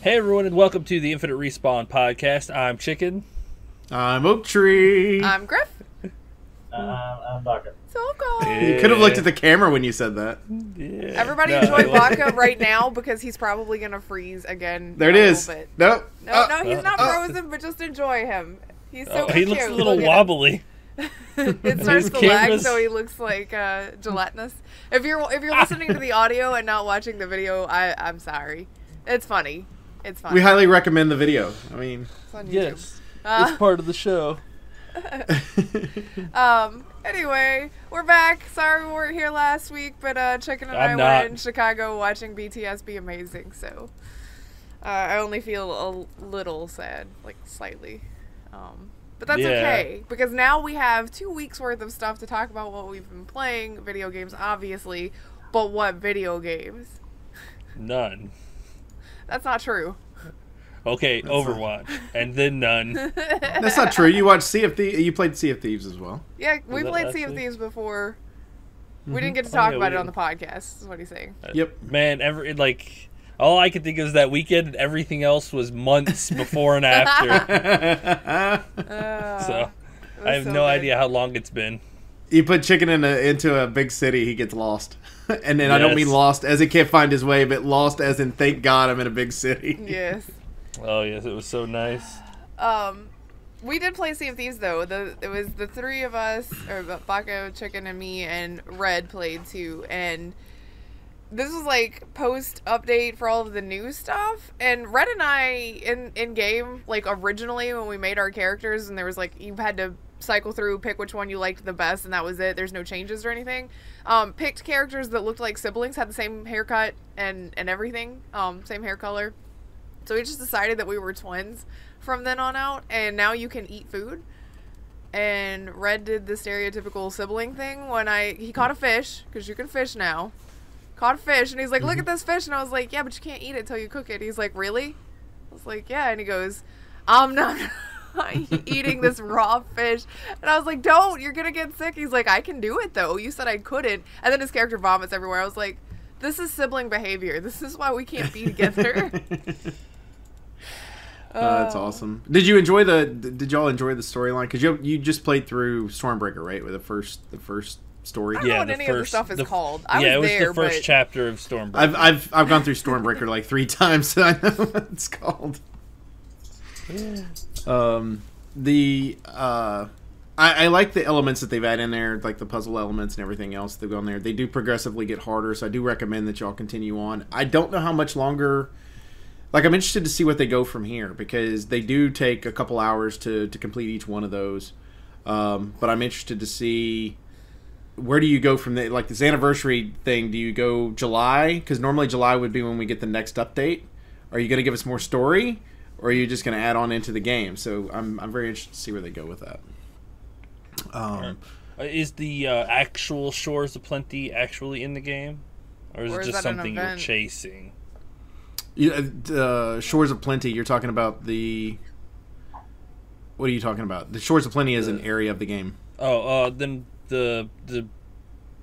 Hey everyone, and welcome to the Infinite Respawn podcast. I'm Chicken. I'm Oak Tree. I'm Grif. I'm Baka. So cool. You could have looked at the camera when you said that. Yeah. Everybody enjoy Baka right now because he's probably gonna freeze again. There it is. Nope. No, he's not frozen, but just enjoy him. He's so cute. He looks a little wobbly. It starts to lag, so he looks like gelatinous. If you're listening to the audio and not watching the video, I'm sorry. It's funny. It's funny. We highly recommend the video. I mean, it's on YouTube. Yes, it's part of the show. Anyway, we're back. Sorry we weren't here last week, but Chicken and I were in Chicago watching BTS be amazing, so I only feel a little sad, like slightly. But that's okay, because now we have 2 weeks worth of stuff to talk about what we've been playing. Video games, obviously, but what video games? None. That's not true. Okay, that's Overwatch, and then none. That's not true. You watched Sea of Thieves. You played Sea of Thieves as well. Yeah, we played Sea of Thieves before. We didn't get to talk about it on the podcast, is what he's saying. Yep. Man, all I could think of was that weekend, and everything else was months before and after. So, I have no idea how long it's been. You put Chicken into a big city, he gets lost. And then I don't mean lost as he can't find his way, but lost as in thank God I'm in a big city. Yes. Oh, yes, it was so nice. We did play Sea of Thieves, though. It was the three of us, or Baka, Chicken, and me, and Red played, too. And this was, like, post-update for all of the new stuff. And Red and I, in-game, like, originally, when we made our characters, and there was, like, you had to cycle through, pick which one you liked the best, and that was it. There's no changes or anything. Picked characters that looked like siblings, had the same haircut and everything, same hair color. So we just decided that we were twins from then on out, and now you can eat food. And Red did the stereotypical sibling thing when he caught a fish, because you can fish now. Caught a fish, and he's like, look at this fish, and I was like, yeah, but you can't eat it till you cook it. He's like, really? I was like, yeah, and he goes, I'm not eating this raw fish. And I was like, don't, you're gonna get sick. He's like, I can do it though, you said I couldn't. And then his character vomits everywhere. I was like, this is sibling behavior, this is why we can't be together. That's awesome. Did y'all enjoy the storyline? Because you just played through Stormbreaker, right? With the first story. I don't know what any of the stuff is called. It was the first chapter of Stormbreaker. I've gone through Stormbreaker like 3 times, so I know what it's called. I like the elements that they've added in there, like the puzzle elements and everything else they've gone there. They do progressively get harder, so I do recommend that y'all continue on. I don't know how much longer. Like, I'm interested to see what they go from here, because they do take a couple hours to complete each one of those. But I'm interested to see, where do you go from there? Like, this anniversary thing, do you go July? Because normally July would be when we get the next update. Are you going to give us more story? Or are you just going to add on into the game? So I'm very interested to see where they go with that. Is the actual Shores of Plenty actually in the game? Or is it just something you're chasing? Shores of Plenty, you're talking about the... What are you talking about? The Shores of Plenty is an area of the game. Then the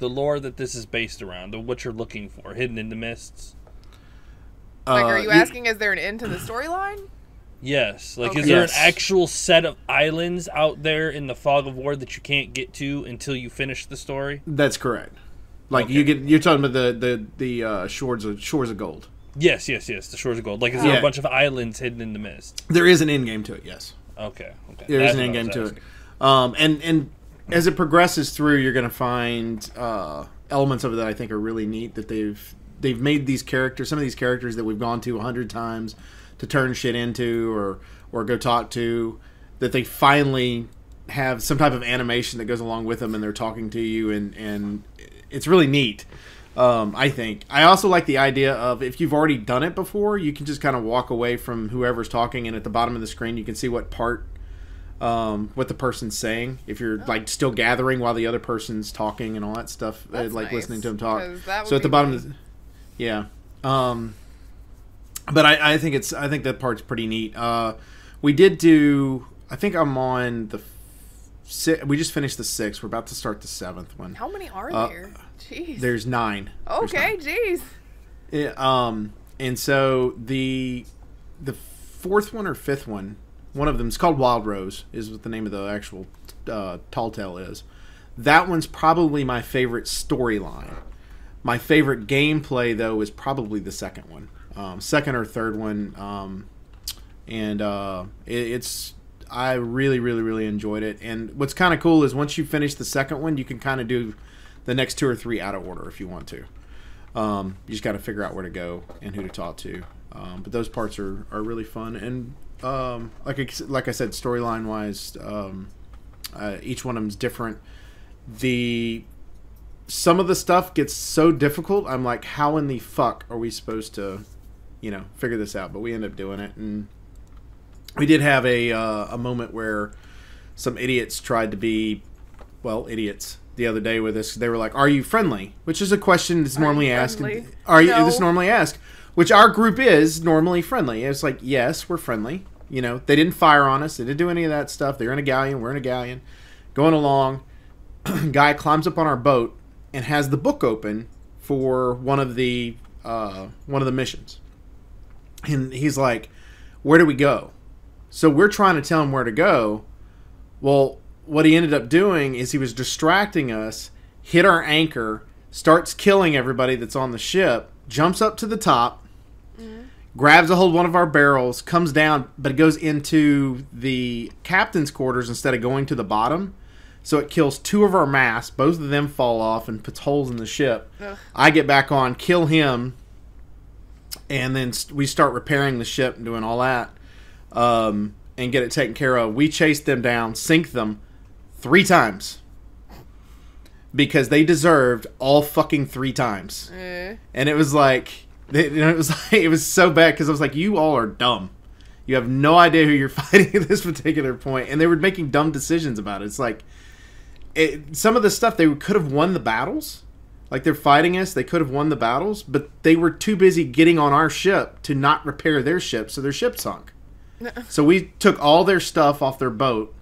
lore that this is based around, what you're looking for, hidden in the mists. Like, are you asking, is there an end to the storyline? Yes. Like, is there an actual set of islands out there in the Fog of War that you can't get to until you finish the story? That's correct. Like, you're talking about the Shores of Gold. Yes, the Shores of Gold. Like, is there a bunch of islands hidden in the mist? There is an end game to it, yes. Okay. There is an end game to it. And as it progresses through, you're going to find elements of it that I think are really neat, that they've made these characters, some of these characters that we've gone to 100 times to turn shit into or go talk to, that they finally have some type of animation that goes along with them, and they're talking to you, and it's really neat. I think. I also like the idea of, if you've already done it before, you can just kind of walk away from whoever's talking, and at the bottom of the screen you can see what the person's saying. If you're like still gathering while the other person's talking and all that stuff, like nice. Listening to them talk. So at the bottom, but I think that part's pretty neat. We did do. I think I'm on the. We just finished the 6th. We're about to start the 7th one. How many are there? Jeez. There's 9. Okay, jeez. Yeah, and so the the fourth one or fifth one. One of them is called Wild Rose, is what the name of the actual Tall Tale is. That one's probably my favorite storyline. My favorite gameplay, though, is probably the second one. Second or third one. I really, really, really enjoyed it. And what's kind of cool is once you finish the second one, you can kind of do the next 2 or 3 out of order if you want to. You just got to figure out where to go and who to talk to. But those parts are really fun. And like I said, storyline wise, each one of them's different. Some of the stuff gets so difficult. I'm like, how in the fuck are we supposed to, figure this out? But we end up doing it, and we did have a moment where some idiots tried to be, idiots the other day with us. They were like, "Are you friendly?" Which is a question that's normally asked. This normally asked, which our group is normally friendly. It's like, yes, we're friendly. They didn't fire on us. They didn't do any of that stuff. They're in a galleon. We're in a galleon. Going along, guy climbs up on our boat and has the book open for one of the missions. And he's like, "Where do we go?" So we're trying to tell him where to go. Well, what he ended up doing is he was distracting us, hit our anchor, starts killing everybody that's on the ship, jumps up to the top, grabs a hold of one of our barrels, comes down, but it goes into the captain's quarters instead of going to the bottom. So it kills 2 of our masts. Both of them fall off and puts holes in the ship. Ugh. I get back on, kill him, and then we start repairing the ship and doing all that. And get it taken care of. We chase them down, sink them 3 times. Because they deserved all fucking 3 times. And it was like, it was so bad because I was like, you all are dumb. You have no idea who you're fighting at this particular point. And they were making dumb decisions about it. It's like, some of the stuff, they could have won the battles. Like, they're fighting us, they could have won the battles, but they were too busy getting on our ship to not repair their ship, so their ship sunk. So we took all their stuff off their boat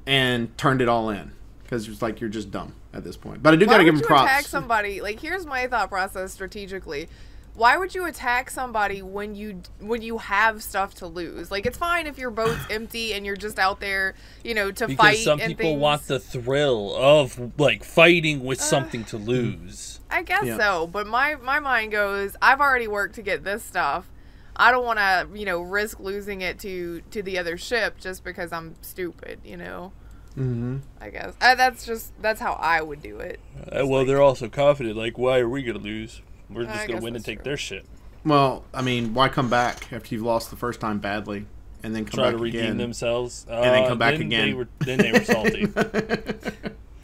and turned it all in. Because it's like, you're just dumb at this point. But I do got to give them props. Why would you attack somebody? Like, here's my thought process strategically. Why would you attack somebody when you have stuff to lose? Like, it's fine if your boat's empty and you're just out there, to fight and things. Because some people want the thrill of, like, fighting with something to lose. I guess so. But my mind goes, I've already worked to get this stuff. I don't want to, risk losing it to the other ship just because I'm stupid, Mm-hmm. I guess. That's how I would do it. They're also confident. Like, why are we going to lose? We're just going to win and take their shit. Well, I mean, why come back after you've lost the first time badly and then come back again? Try to redeem themselves. And then come back again. Then they were salty.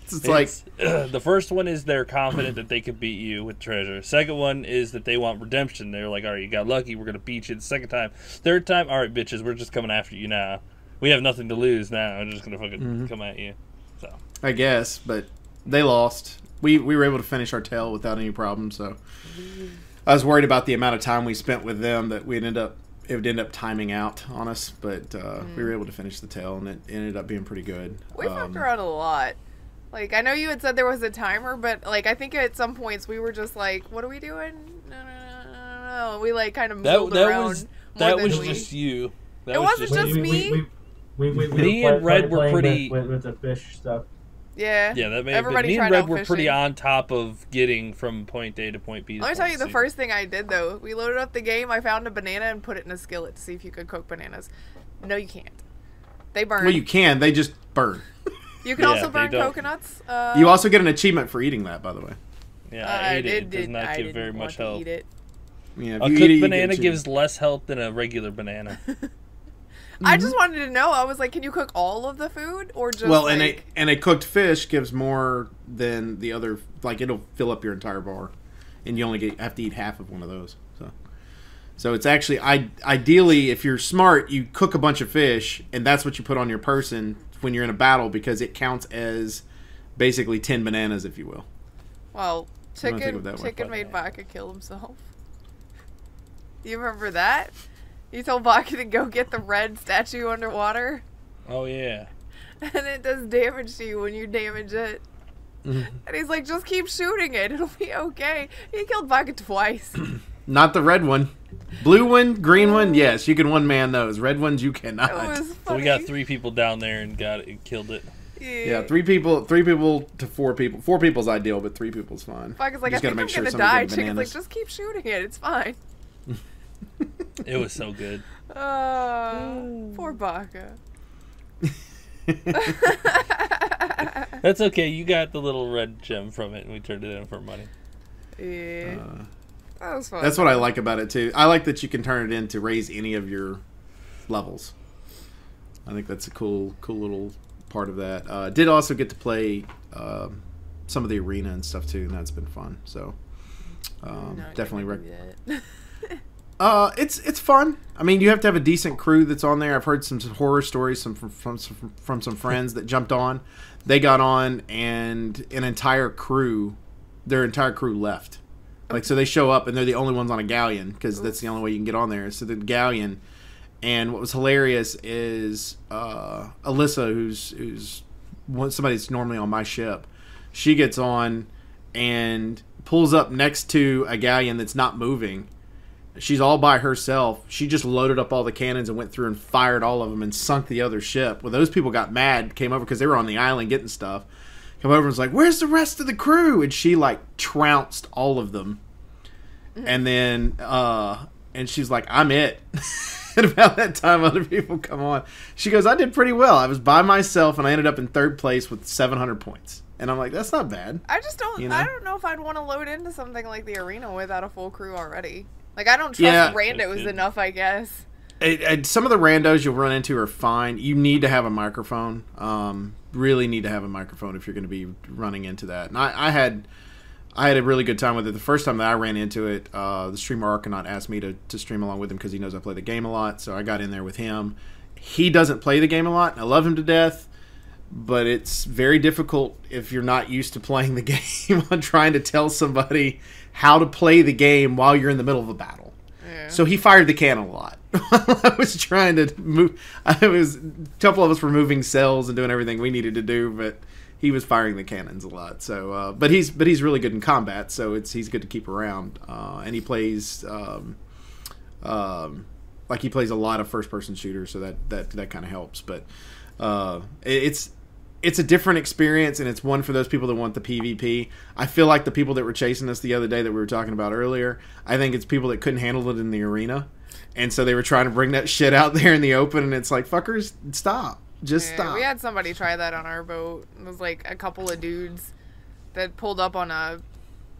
It's like... the first one is they're confident that they could beat you with treasure. Second one is that they want redemption. They're like, all right, you got lucky. We're going to beat you the second time. Third time, all right, bitches, we're just coming after you now. We have nothing to lose now. We're just going to fucking come at you. So I guess, but they lost. We were able to finish our tale without any problem, so... I was worried about the amount of time we spent with them that it would end up timing out on us, but we were able to finish the tale, and it ended up being pretty good. We fucked around a lot. Like, I know you had said there was a timer, but, like, I think at some points we were just like, what are we doing? No. We, like, kind of moved around. That was just you. It wasn't just me? Me and Red were pretty... With the fish stuff. Yeah. Yeah, that may have been. Me and Red were pretty on top of getting from point A to point B. Let me tell you the first thing I did, though. We loaded up the game, I found a banana and put it in a skillet to see if you could cook bananas. No, you can't. They burn. Well, you can. They just burn. You can also burn coconuts. You also get an achievement for eating that, by the way. Yeah, I ate it. It does not give very much health. Yeah, a cooked banana gives less health than a regular banana. I just wanted to know. I was like, can you cook all of the food or just and a cooked fish gives more than the other. Like, it'll fill up your entire bar, and you only have to eat half of one of those. So it's actually ideally, if you're smart, you cook a bunch of fish, and that's what you put on your person when you're in a battle because it counts as basically 10 bananas, if you will. Well, Chicken made Baka kill himself. Do you remember that? You told Baka to go get the red statue underwater. Oh, yeah. And it does damage to you when you damage it. And he's like, just keep shooting it. It'll be okay. He killed Baka twice. Not the red one. Blue one, green one, yes, you can one man those. Red ones, you cannot. It was So funny. we got 3 people down there and got it and killed it. Yeah, 3 people to 4 people. 4 people's ideal, but 3 people's fine. Fuck is like, You I just gotta think make I'm sure gonna somebody's die. got Chicken's like, bananas. just keep shooting it. It's fine. It was so good. Poor Baka. That's okay. You got the little red gem from it, and we turned it in for money. Yeah. That was fun. That's what I like about it too. I like that you can turn it in to raise any of your levels. I think that's a cool little part of that. Did also get to play some of the arena and stuff too, and that's been fun. So definitely it's fun. I mean, you have to have a decent crew that's on there. I've heard some horror stories from some friends that jumped on. They got on, and their entire crew left. Like, so they show up, and they're the only ones on a galleon, because that's the only way you can get on there. So the galleon, and what was hilarious is Alyssa, who's somebody that's normally on my ship, she gets on and pulls up next to a galleon that's not moving. She's all by herself. She just loaded up all the cannons and went through and fired all of them and sunk the other ship. Well, those people got mad, came over because they were on the island getting stuff. Come over and was like, "Where's the rest of the crew?" And she like trounced all of them. And then and she's like, "I'm it." And about that time, other people come on. She goes, "I did pretty well. I was by myself, and I ended up in 3rd place with 700 points." And I'm like, "That's not bad." I just don't. You know? I don't know if I'd want to load into something like the arena without a full crew already. Like, I don't trust randos enough, I guess. Some of the randos you'll run into are fine. You need to have a microphone. Really need to have a microphone if you're going to be running into that. And I had a really good time with it. The first time that I ran into it, the streamer Arcanaut asked me to stream along with him because he knows I play the game a lot. So I got in there with him. He doesn't play the game a lot, and I love him to death. But it's very difficult if you're not used to playing the game on trying to tell somebody how to play the game while you're in the middle of a battle. Yeah. So he fired the cannon a lot. I was trying to move. A couple of us were moving cells and doing everything we needed to do, but he was firing the cannons a lot. So, but he's really good in combat, so he's good to keep around. And he plays like he plays a lot of first person shooters, so that kind of helps. But it's a different experience, and it's one for those people that want the PvP. I feel like the people that were chasing us the other day that we were talking about earlier, I think it's people that couldn't handle it in the arena, and so they were trying to bring that shit out there in the open, and it's like, fuckers, stop. Just stop. We had somebody try that on our boat. It was like a couple of dudes that pulled up on a,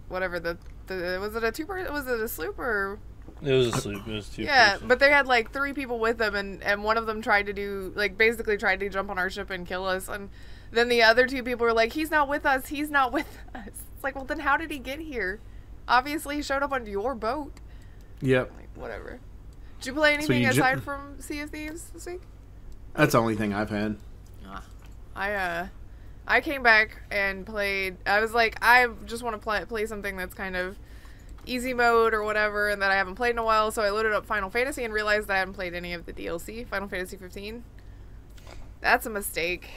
whatever, was it a two-person, was it a sloop or... It was a sloop. It was 2 Yeah, but they had like 3 people with them, and one of them tried to basically tried to jump on our ship and kill us, and then the other 2 people were like, he's not with us. It's like, well, then how did he get here? Obviously, he showed up on your boat. Yep. Like, whatever. Did you play anything aside from Sea of Thieves this week? That's the only thing I've had. I came back and played. I was like, I just want to play something that's kind of easy mode or whatever, and that I haven't played in a while, so I loaded up Final Fantasy and realized that I haven't played any of the DLC, Final Fantasy 15. That's a mistake.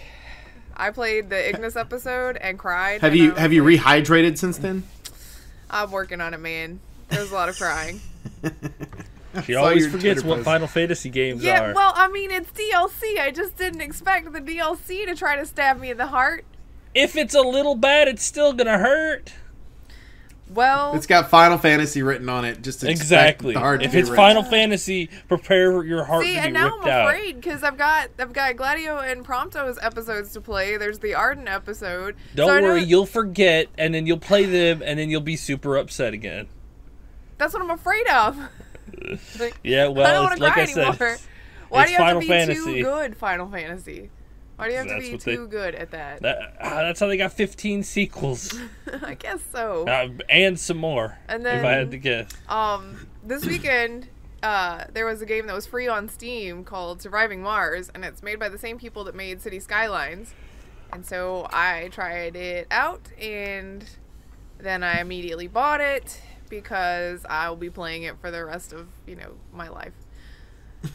I played the Ignis episode and cried. Have you rehydrated since then? I'm working on it, man. There's a lot of crying. She always forgets what Final Fantasy games are. Yeah, well, I mean, it's DLC. I just didn't expect the DLC to try to stab me in the heart. If it's a little bad, it's still gonna hurt. Well, it's got Final Fantasy written on it. Just exactly. If it's Final Fantasy, prepare your heart to be ripped out. See, and now I'm afraid because I've got Gladio and Prompto's episodes to play. There's the Arden episode. Don't worry, you'll forget, and then you'll play them, and then you'll be super upset again. That's what I'm afraid of. Yeah, well, I don't want to cry anymore. Why do you have to be too good, Final Fantasy? Why do you have to be too good at that? That's how they got 15 sequels. I guess so. And some more, and then, if I had to guess. This weekend, there was a game that was free on Steam called Surviving Mars, and it's made by the same people that made City Skylines. And so I tried it out, and then I immediately bought it because I'll be playing it for the rest of, my life.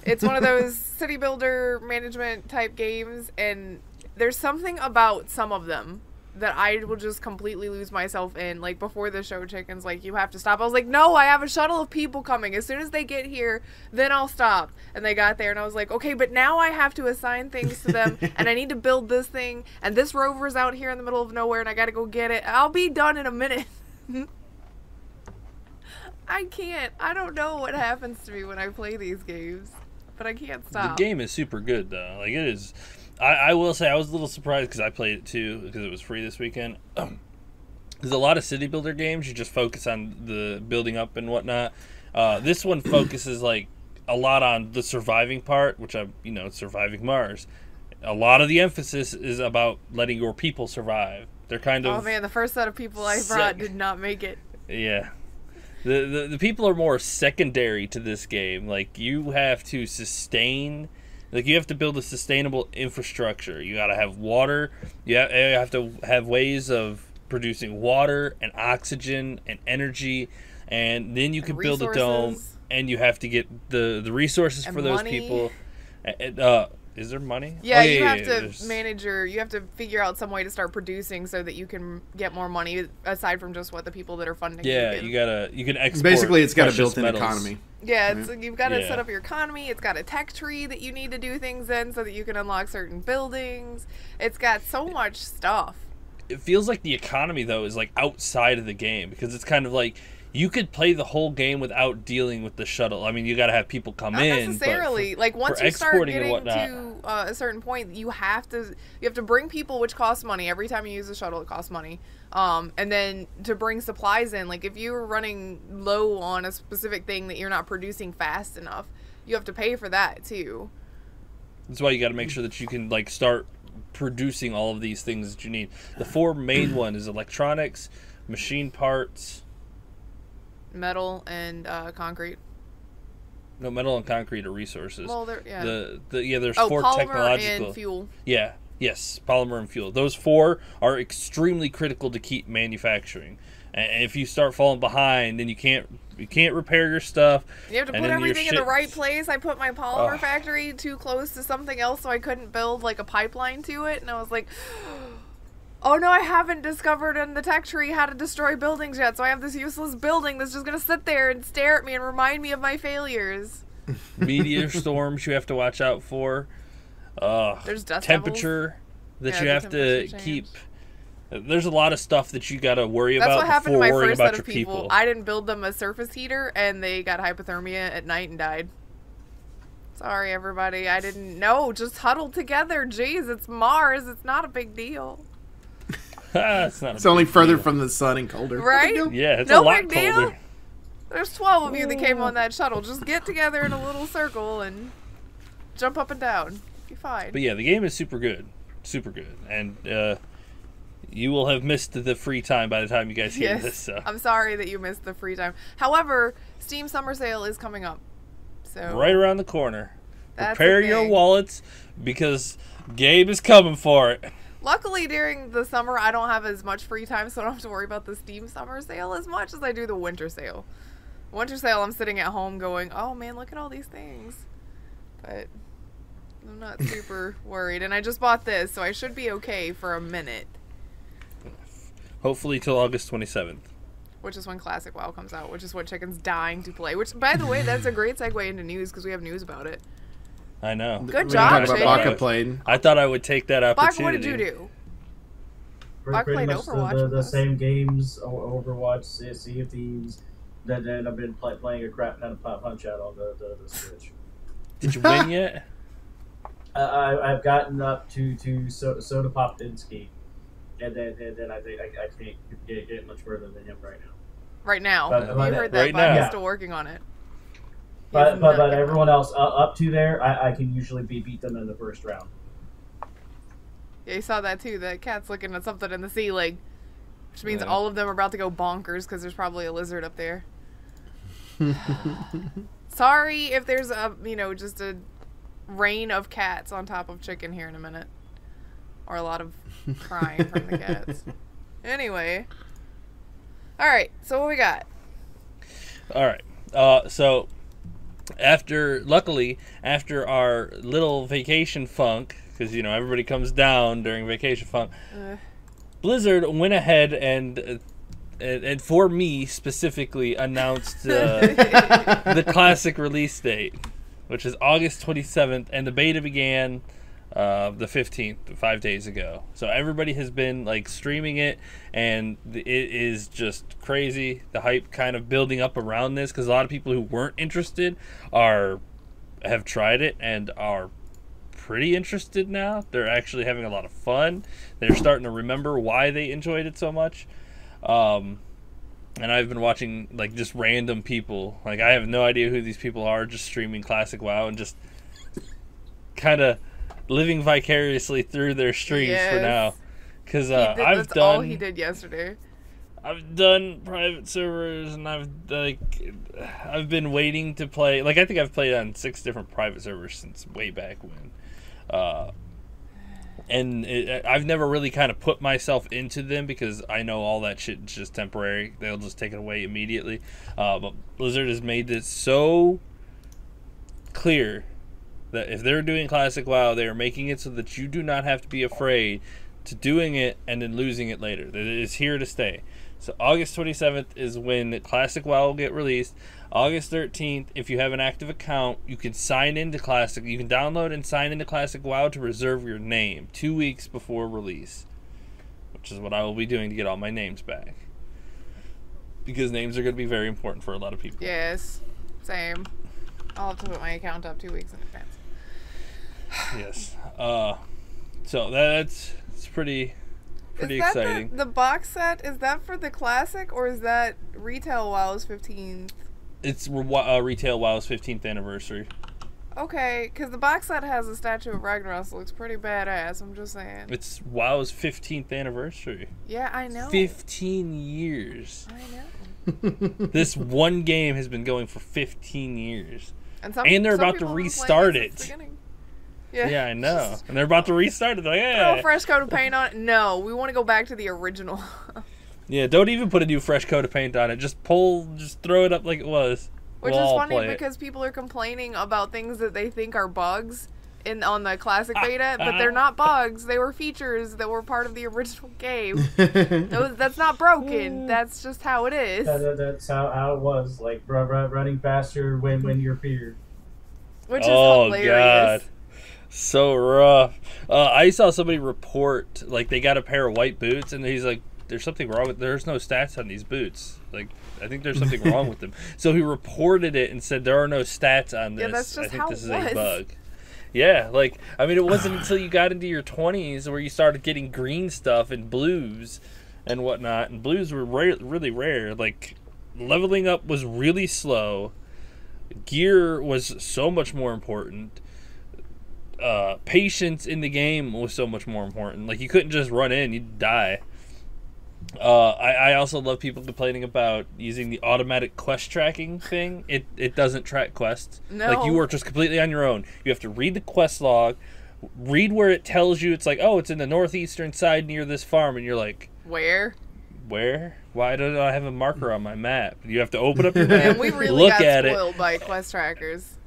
It's one of those city builder management type games, and there's something about some of them that I will just completely lose myself in. Like, before the show, Chicken's like, you have to stop. I was like, no, I have a shuttle of people coming. As soon as they get here, then I'll stop. And they got there, and I was like, okay, but now I have to assign things to them, and I need to build this thing, and this rover's out here in the middle of nowhere, and I gotta go get it. I'll be done in a minute. I can't. I don't know what happens to me when I play these games, but I can't stop. The game is super good, though. Like, it is... I will say I was a little surprised because I played it too because it was free this weekend. There's a lot of city builder games. You just focus on the building up and whatnot. This one focuses like a lot on the surviving part, which it's surviving Mars. A lot of the emphasis is about letting your people survive. They're kind of... Oh man, the first set of people I brought did not make it. Yeah. The people are more secondary to this game. Like, you have to sustain... Like, you have to build a sustainable infrastructure. You got to have water. You have to have ways of producing water and oxygen and energy. And then you can build a dome. And you have to get the resources for those people. Is there money? Yeah, you have to manage you have to figure out some way to start producing so that you can get more money aside from just what the people that are funding. Yeah, you can export. Basically, it's got a precious built-in metals. economy. Yeah, you've got to set up your economy. It's got a tech tree that you need to do things in so that you can unlock certain buildings. It's got so much stuff. It feels like the economy, though, is like outside of the game because it's kind of like you could play the whole game without dealing with the shuttle. I mean, you got to have people come Not in. necessarily. Like, once you start getting to a certain point, you have to bring people, which costs money. Every time you use a shuttle, it costs money. And then to bring supplies in, like if you're running low on a specific thing that you're not producing fast enough, you have to pay for that too. That's why you got to make sure that you can like start producing all of these things that you need. The four main one is electronics, machine parts, metal, and concrete. No, metal and concrete are resources. Well, there's four polymer technological. And fuel. Yeah. Yes, polymer and fuel. Those four are extremely critical to keep manufacturing. And if you start falling behind, then you can't repair your stuff. You have to put everything in the right place. I put my polymer factory too close to something else, so I couldn't build like a pipeline to it. And I was like, oh no, I haven't discovered in the tech tree how to destroy buildings yet. So I have this useless building that's just gonna sit there and stare at me and remind me of my failures. Meteor storms you have to watch out for. There's dust temperature that you have to keep. There's a lot of stuff that you got to worry about. That's what happened to my first set of people. I didn't build them a surface heater, and they got hypothermia at night and died. Sorry, everybody. I didn't know. Just huddle together. Jeez, it's Mars. It's not a big deal. It's only further from the sun and colder. Right? Yeah, it's a lot colder. Deal. There's 12 of you that came on that shuttle. Just get together in a little circle and jump up and down. Be fine. But yeah, the game is super good. Super good. And you will have missed the free time by the time you guys hear this. So. I'm sorry that you missed the free time. However, Steam Summer Sale is coming up. So right around the corner. Prepare your wallets because Gabe is coming for it. Luckily, during the summer, I don't have as much free time, so I don't have to worry about the Steam Summer Sale as much as I do the Winter Sale. Winter Sale, I'm sitting at home going, oh man, look at all these things. But I'm not super worried. And I just bought this, so I should be okay for a minute. Hopefully till August 27th. Which is when Classic WoW comes out, which is what Chicken's dying to play. Which, by the way, that's a great segue into news, because we have news about it. I know. Good job, Chicken. Baka played. I thought I would take that opportunity. Baka, what did you do? Baka played Overwatch. The same games, Overwatch, Sea of Thieves, that I've been playing a crap ton of Punch-Out on the Switch. Did you win yet? I've gotten up to Soda Pop Dinsky, and then I think I can't get much further than him right now. Right now? But you heard that, right but now. I'm still working on it. But everyone else up to there, I can usually beat them in the first round. Yeah, you saw that too. The cat's looking at something in the ceiling, which means all of them are about to go bonkers because there's probably a lizard up there. Sorry if there's just a rain of cats on top of Chicken here in a minute, or a lot of crying from the cats. Anyway, all right. So what we got? All right. So. Luckily, after our little vacation funk, because everybody comes down during vacation funk, Blizzard went ahead and for me specifically announced the classic release date, which is August 27th, and the beta began the 15th, 5 days ago. So everybody has been like streaming it, and it is just crazy. The hype kind of building up around this because a lot of people who weren't interested have tried it and are pretty interested now. They're actually having a lot of fun. They're starting to remember why they enjoyed it so much. And I've been watching like just random people. Like I have no idea who these people are, just streaming classic WoW and just kind of living vicariously through their streams for now. Because that's all he did yesterday. I've done private servers, and I've been waiting to play. Like I think I've played on 6 different private servers since way back when. And I've never really kind of put myself into them because I know all that shit is just temporary. They'll just take it away immediately. But Blizzard has made this so clear that if they're doing Classic WoW, they are making it so that you do not have to be afraid to doing it and then losing it later. That it is here to stay. So August 27th is when Classic WoW will get released. August 13th, if you have an active account, you can sign into Classic. You can download and sign into Classic WoW to reserve your name 2 weeks before release, which is what I will be doing to get all my names back. Because names are going to be very important for a lot of people. Yes, same. I'll have to put my account up 2 weeks in advance. Yes. So that's pretty exciting. The box set, is that for the Classic, or is that Retail WoW's 15th? It's Retail WoW's 15th anniversary. Okay, because the box set has a statue of Ragnaros. Looks pretty badass, I'm just saying. It's WoW's 15th anniversary. Yeah, I know. 15 years. I know. This one game has been going for 15 years. And they're about to restart it. Yeah, I know. And they're about to restart it. Like, throw a fresh coat of paint on it? No, we want to go back to the original. Yeah, don't even put a new fresh coat of paint on it. Just throw it up like it was. Which is funny because people are complaining about things that they think are bugs on the classic beta, but they're not bugs. They were features that were part of the original game. That's not broken. That's just how it is. That's how it was. Like running faster when you're feared. Which is hilarious. God. So rough. I saw somebody report like they got a pair of white boots, and he's like, "There's something wrong with. There's no stats on these boots. Like, I think there's something wrong with them." So he reported it and said there are no stats on this. Yeah, that's just I think how this is it was. a bug. Yeah, like I mean, it wasn't until you got into your 20s where you started getting green stuff and blues and whatnot. And blues were really rare. Like leveling up was really slow. Gear was so much more important. Patience in the game was so much more important. Like you couldn't just run in, you'd die. I also love people complaining about using the automatic quest tracking thing. It doesn't track quests. No. Like you are just completely on your own. You have to read the quest log, read where it tells you. It's like, oh, it's in the northeastern side near this farm, and you're like, where? Why don't I have a marker on my map? You have to open up your map, And we really look got at spoiled it. by quest trackers.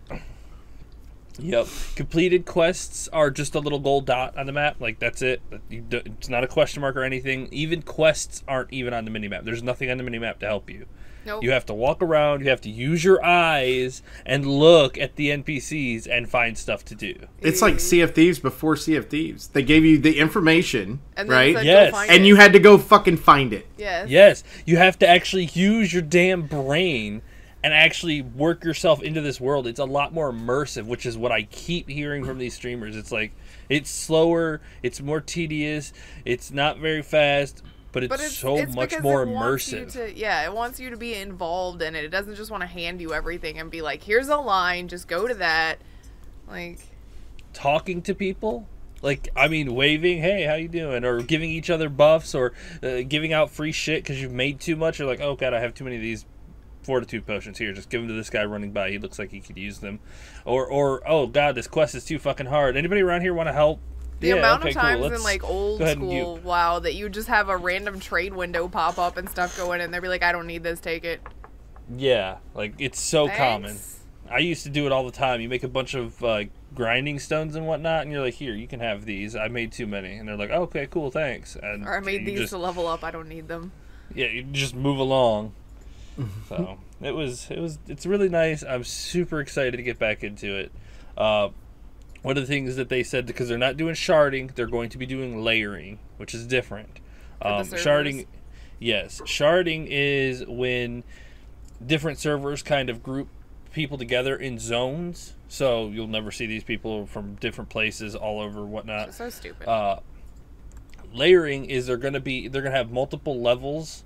Yep. Completed quests are just a little gold dot on the map. Like, that's it. It's not a question mark or anything. Even quests aren't even on the minimap. There's nothing on the minimap to help you. Nope. You have to walk around. You have to use your eyes and look at the NPCs and find stuff to do. It's like Sea of Thieves before Sea of Thieves. They gave you the information, And then right? said, Yes. "Go find And it." you had to go fucking find it. Yes. Yes. You have to actually use your damn brain and actually work yourself into this world. It's a lot more immersive, which is what I keep hearing from these streamers. It's like, it's slower, it's more tedious, it's not very fast, but it's so much because more it wants you immersive. it wants you to be involved in it. It doesn't just want to hand you everything and be like, here's a line, just go to that. Like, Talking to people, like, I mean, waving, hey, how you doing? Or giving each other buffs, or giving out free shit because you've made too much. You're like, oh god, I have too many of these fortitude potions here, just give them to this guy running by, he looks like he could use them. Or oh god, this quest is too fucking hard, anybody around here want to help? the amount of times in like old school WoW that you just have a random trade window pop up and stuff go in and they'll be like, I don't need this, take it. Yeah, like it's so Thanks. common. I used to do it all the time. You make a bunch of grinding stones and whatnot, and you're like, here, you can have these. I made too many. And they're like, okay, cool, thanks. And or I made these to level up. I don't need them. Yeah, you just move along. So it's really nice. I'm super excited to get back into it. One of the things that they said, because they're not doing sharding, they're going to be doing layering, which is different. Sharding, yes, sharding is when different servers kind of group people together in zones, so you'll never see these people from different places all over whatnot. So stupid. Layering is they're gonna have multiple levels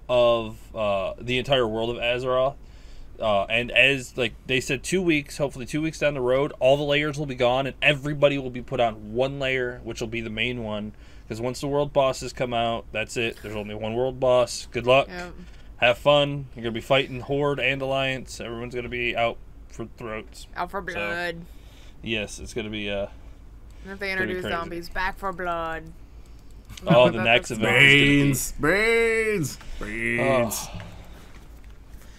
of the entire world of Azeroth, and as like they said, 2 weeks, hopefully 2 weeks down the road, all the layers will be gone and everybody will be put on one layer, which will be the main one. Because once the world bosses come out, that's it. There's only one world boss. Good luck. Yep. Have fun. You're going to be fighting Horde and Alliance. Everyone's going to be out for throats. Out for blood. So, yes, it's going to be... and if they introduce zombies, back for blood. Oh, the next event. Brains!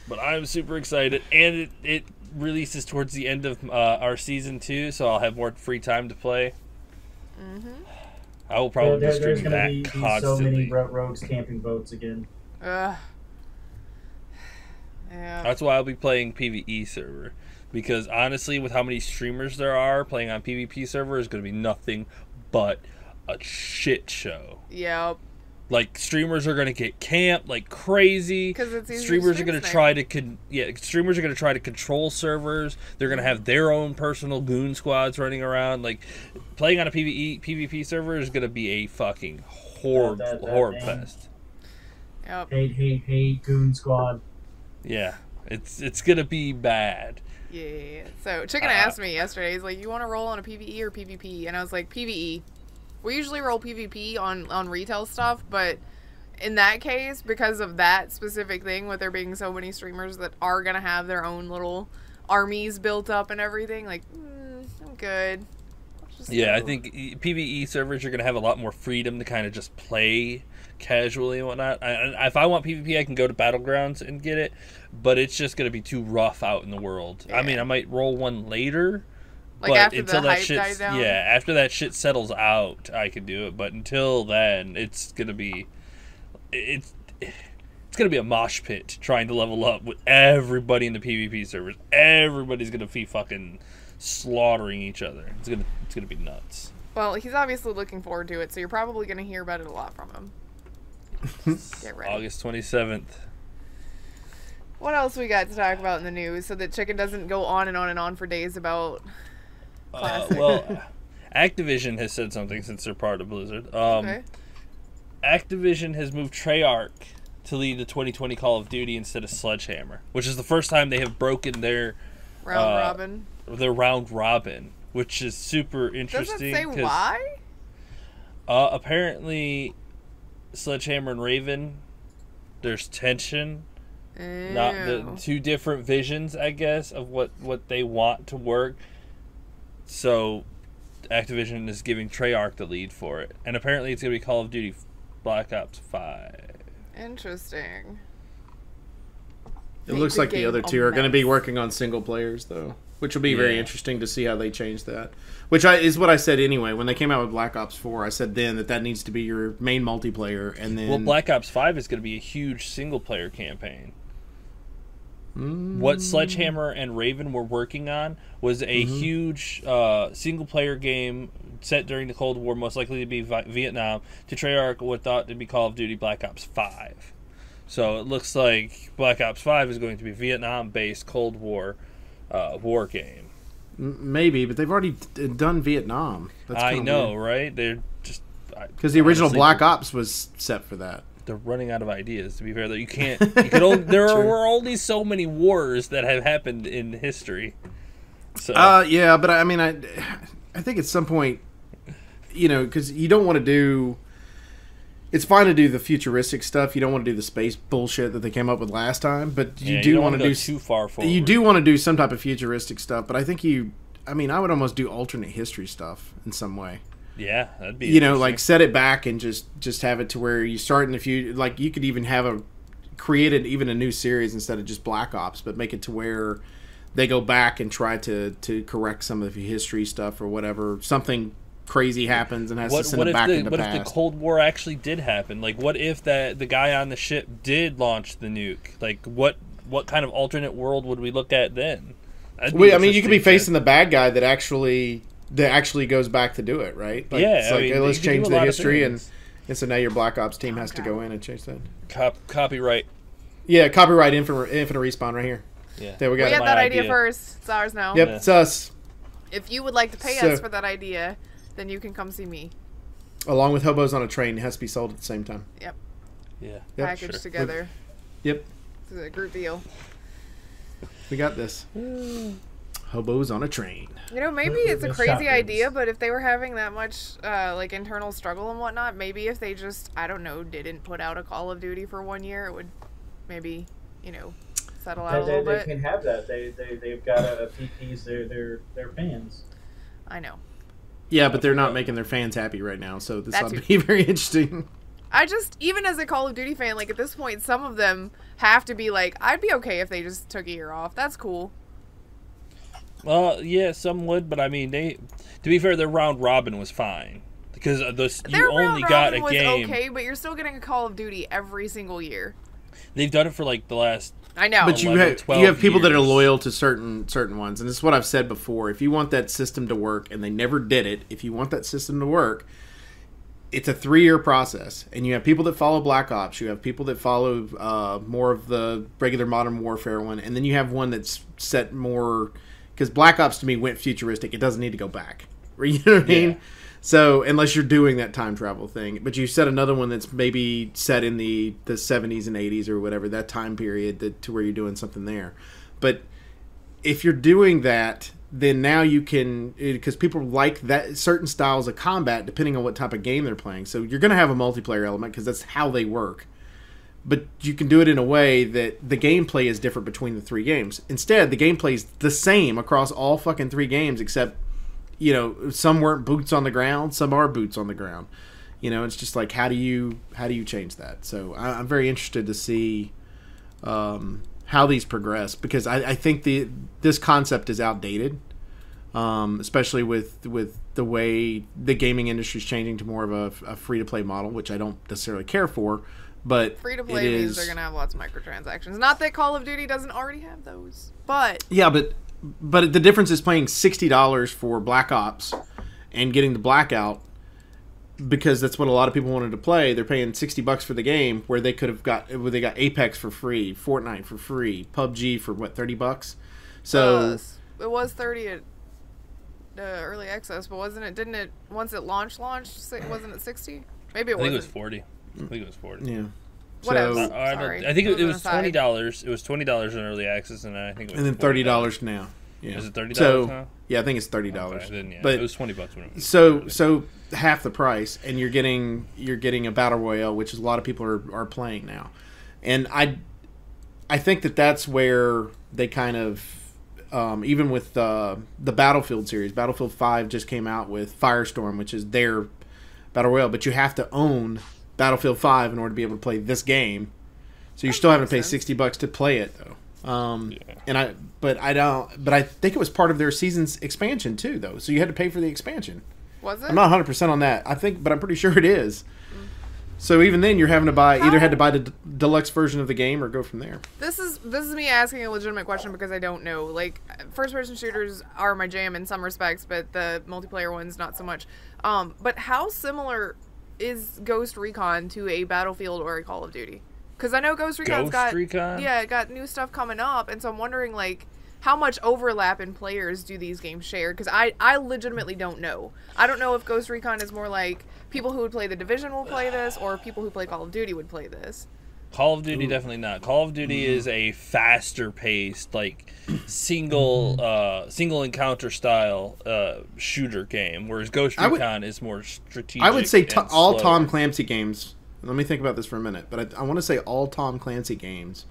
But I'm super excited. And it releases towards the end of our Season 2, so I'll have more free time to play. Mm-hmm. I will probably be streaming that There's going to be so many constantly. rogues camping boats again. Yeah. That's why I'll be playing PvE server. Because honestly, with how many streamers there are, playing on PvP server is going to be nothing but a shit show. Yep. Like, streamers are going to get camped like crazy. Because it's easy Streamers to are going to try to streamers are going to try to control servers. They're going to have their own personal goon squads running around. Like, playing on a PvP server is going to be a fucking horde fest. Yep. Hate, goon squad. Yeah, it's going to be bad. Yeah. So Chicken asked me yesterday. He's like, "You want to roll on a PvE or PvP?" And I was like, "PvE." We usually roll PvP on retail stuff, but in that case, because of that specific thing, with there being so many streamers that are gonna have their own little armies built up and everything, like, I'm good. Yeah, I think PvE servers, you're going to have a lot more freedom to kind of just play casually and whatnot. If I want PvP, I can go to Battlegrounds and get it, but it's just going to be too rough out in the world. Yeah. I mean, I might roll one later, like but after until the that hype shit, dies down? yeah, after that shit settles out, I can do it. But until then, it's going to be... It's going to be a mosh pit trying to level up with everybody in the PvP servers. Everybody's going to be fucking slaughtering each other. It's gonna be nuts. Well, he's obviously looking forward to it, so you're probably going to hear about it a lot from him. Get ready. August 27th. What else we got to talk about in the news so that Chicken doesn't go on and on and on for days about Classic? Well, Activision has said something since they're part of Blizzard. Okay. Activision has moved Treyarch to lead the 2020 Call of Duty instead of Sledgehammer, which is the first time they have broken their round robin, which is super interesting. Does it say why? Apparently, Sledgehammer and Raven, there's tension. Not the two different visions, I guess, of what they want to work. So, Activision is giving Treyarch the lead for it, and apparently it's going to be Call of Duty Black Ops 5. Interesting. It looks like the other two are going to be working on single players, though, which will be very interesting to see how they change that. Which is what I said anyway. When they came out with Black Ops 4, I said then that needs to be your main multiplayer. And then, well, Black Ops 5 is going to be a huge single-player campaign. What Sledgehammer and Raven were working on was a huge single-player game set during the Cold War, most likely to be Vietnam, to Treyarch what thought to be Call of Duty Black Ops 5. So it looks like Black Ops 5 is going to be Vietnam-based Cold War war game. Maybe, but they've already done Vietnam. That's I know, right? They're just... Because the original Black Ops was set for that. They're running out of ideas, to be fair. Though you can't... there were only so many wars that have happened in history. So. Yeah, but I mean, I think at some point, because you don't want to do... It's fine to do the futuristic stuff. You don't want to do the space bullshit that they came up with last time, but you do want to do too far forward. You do want to do some type of futuristic stuff, but I think I would almost do alternate history stuff in some way. Yeah, that'd be like set it back and just have it to where you start in the future. Like you could even have created even a new series instead of just Black Ops, but make it to where they go back and try to correct some of the history stuff or whatever. Something crazy happens and has to send it back in the past. What if the Cold War actually did happen? Like, what if the guy on the ship did launch the nuke? Like, what kind of alternate world would we look at then? I mean, you could be facing the bad guy that actually goes back to do it, right? Like, yeah, it's like, hey, let's change the history, and so now your Black Ops team has to go in and change that. Copyright. Yeah, copyright Infinite Respawn right here. Yeah, there we go. We had that idea first. It's ours now. Yep, it's us. If you would like to pay us for that idea, then you can come see me. Along with Hobos on a Train, it has to be sold at the same time. Yep. Yeah. Packaged together. Yep. It's a group deal. We got this. Hobos on a Train. You know, maybe it's a crazy idea, but if they were having that much like internal struggle and whatnot, maybe if they just, I don't know, didn't put out a Call of Duty for 1 year, it would maybe, settle out a little bit. They can have that. They've got to appease their fans. I know. Yeah, but they're not making their fans happy right now, so this ought to be very interesting. Even as a Call of Duty fan, like at this point, some of them have to be like, I'd be okay if they just took a year off. That's cool. Well, yeah, some would, but I mean, to be fair, their round robin was fine because you only got a game. Okay, but you're still getting a Call of Duty every single year. They've done it for like the last. I know, but you have people that are loyal to certain ones, and this is what I've said before. If you want that system to work, and they never did it, if you want that system to work, it's a 3-year process, and you have people that follow Black Ops, you have people that follow more of the regular Modern Warfare one, and then you have one that's set more, because Black Ops to me went futuristic. It doesn't need to go back. You know what I mean? So unless you're doing that time travel thing, but you set another one that's maybe set in the 70s and 80s or whatever, that time period to where you're doing something there. But if you're doing that, then now you can, because people like that certain styles of combat depending on what type of game they're playing. So you're going to have a multiplayer element because that's how they work. But you can do it in a way that the gameplay is different between the 3 games. Instead, the gameplay is the same across all fucking 3 games except, some weren't boots on the ground, some are boots on the ground. It's just like, how do you change that? So I'm very interested to see how these progress, because I think this concept is outdated, especially with the way the gaming industry is changing to more of a free-to-play model, which I don't necessarily care for. But free-to-play means they're going to have lots of microtransactions. Not that Call of Duty doesn't already have those, but... Yeah, but the difference is paying $60 for Black Ops and getting the Blackout, because that's what a lot of people wanted to play. They're paying $60 for the game where they got Apex for free, Fortnite for free, PUBG for what, $30? So it was 30 at early access, but didn't it once it launched wasn't it 60? Maybe it wasn't. I think it was 40. I think it was 40. Yeah. Whatever. I think it was $20. It was $20 in early access, and I think it was. And then $30 now. Yeah. Is it $30 now? Yeah, I think it's $30. Okay, then, but it was $20 when it was. So half the price, and you're getting a battle royale, which is a lot of people are playing now, and I think that's where they kind of even with the Battlefield series. Battlefield 5 just came out with Firestorm, which is their battle royale, but you have to own Battlefield 5 in order to be able to play this game. So you're still having to pay $60 to play it, though. But I think it was part of their season's expansion too, though. So you had to pay for the expansion. Was it? I'm not 100% on that. But I'm pretty sure it is. So even then, you're having to either buy the deluxe version of the game or go from there. This is me asking a legitimate question because I don't know. Like, first-person shooters are my jam in some respects, but the multiplayer ones not so much. But how similar is Ghost Recon to a Battlefield or a Call of Duty? Because I know Ghost Recon's got new stuff coming up, and so I'm wondering, like, how much overlap in players do these games share? Because I legitimately don't know. I don't know if Ghost Recon is more like people who would play The Division will play this, or people who play Call of Duty would play this. Call of Duty, definitely not. Call of Duty is a faster paced, like single encounter style shooter game, whereas Ghost Recon is more strategic. I would say all slower. Tom Clancy games. Let me think about this for a minute, but I want to say all Tom Clancy games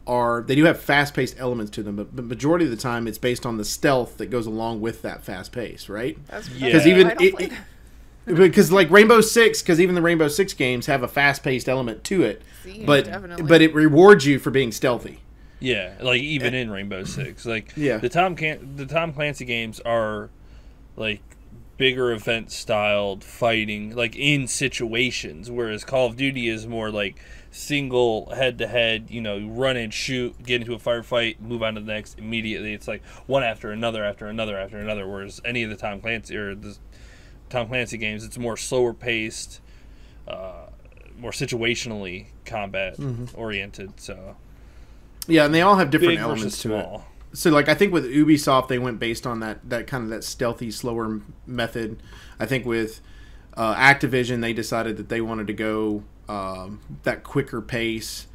they do have fast paced elements to them, but the majority of the time it's based on the stealth that goes along with that fast pace, right? Because like Rainbow Six, because even the Rainbow Six games have a fast-paced element to it, but it rewards you for being stealthy. Yeah, like even in Rainbow Six, like the Tom Clancy games are like bigger event styled fighting, like in situations, whereas Call of Duty is more like single head to head. You know, run and shoot, get into a firefight, move on to the next immediately. It's like one after another after another after another. Whereas any of the Tom Clancy games, it's more slower paced, more situationally combat oriented. So yeah, and they all have different elements to it. So like I think with Ubisoft they went based on that kind of that stealthy, slower method. I think with Activision they decided that they wanted to go that quicker pace.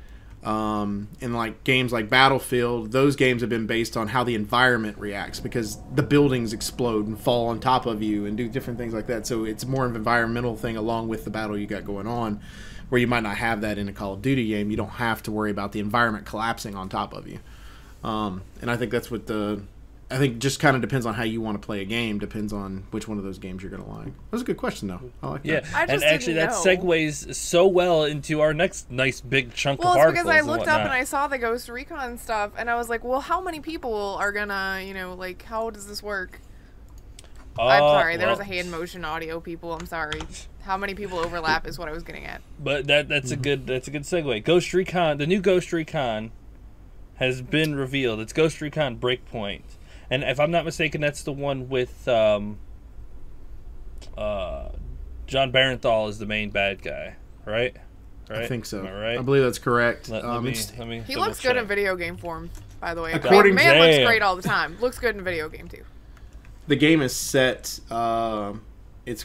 And like games like Battlefield, those games have been based on how the environment reacts, because the buildings explode and fall on top of you and do different things like that. So it's more of an environmental thing along with the battle you got going on, where you might not have that in a Call of Duty game. You don't have to worry about the environment collapsing on top of you. And I think that's what I think just kind of depends on how you want to play a game, depends on which one of those games you're going to like. That was a good question, though. I like that. Yeah, and actually that segues so well into our next nice big chunk of articles. Well, it's because I looked up and I saw the Ghost Recon stuff, and I was like, well, how many people are going to, like, how does this work? I'm sorry, there was a hand motion audio, people. I'm sorry. How many people overlap is what I was getting at. But that's a good segue. Ghost Recon, the new Ghost Recon has been revealed. It's Ghost Recon Breakpoint. And if I'm not mistaken, that's the one with John Barenthal as the main bad guy, right? I think so. Am I right? I believe that's correct. Let me he looks good in video game form, by the way. According man looks great all the time. Looks good in video game, too. The game is set... of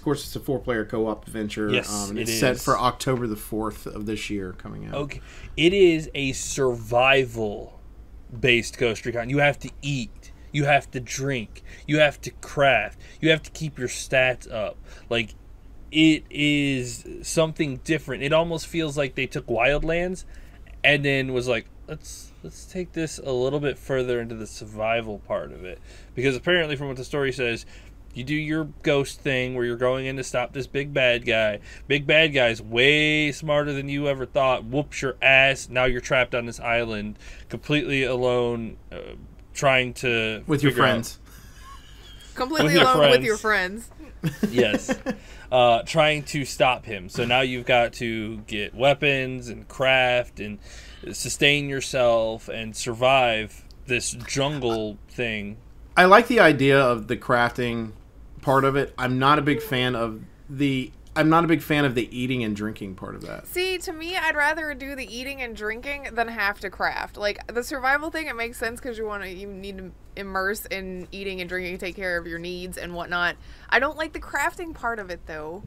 course, it's a 4-player co-op adventure. Yes, and it's set for October the 4th of this year coming out. Okay. It is a survival-based Ghost Recon. You have to eat. You have to drink. You have to craft. You have to keep your stats up. Like, it is something different. It almost feels like they took Wildlands and then was like, let's take this a little bit further into the survival part of it. Because apparently, from what the story says, you do your ghost thing where you're going in to stop this big bad guy. Big bad guy's way smarter than you ever thought. Whoops your ass. Now you're trapped on this island, completely alone, trying to with your friends. Completely alone with your friends. Yes. Trying to stop him. So now you've got to get weapons and craft and sustain yourself and survive this jungle thing. I like the idea of the crafting part of it. I'm not a big fan of the eating and drinking part of that. See, to me, I'd rather do the eating and drinking than have to craft. Like, the survival thing, it makes sense because you need to immerse in eating and drinking, take care of your needs and whatnot. I don't like the crafting part of it, though.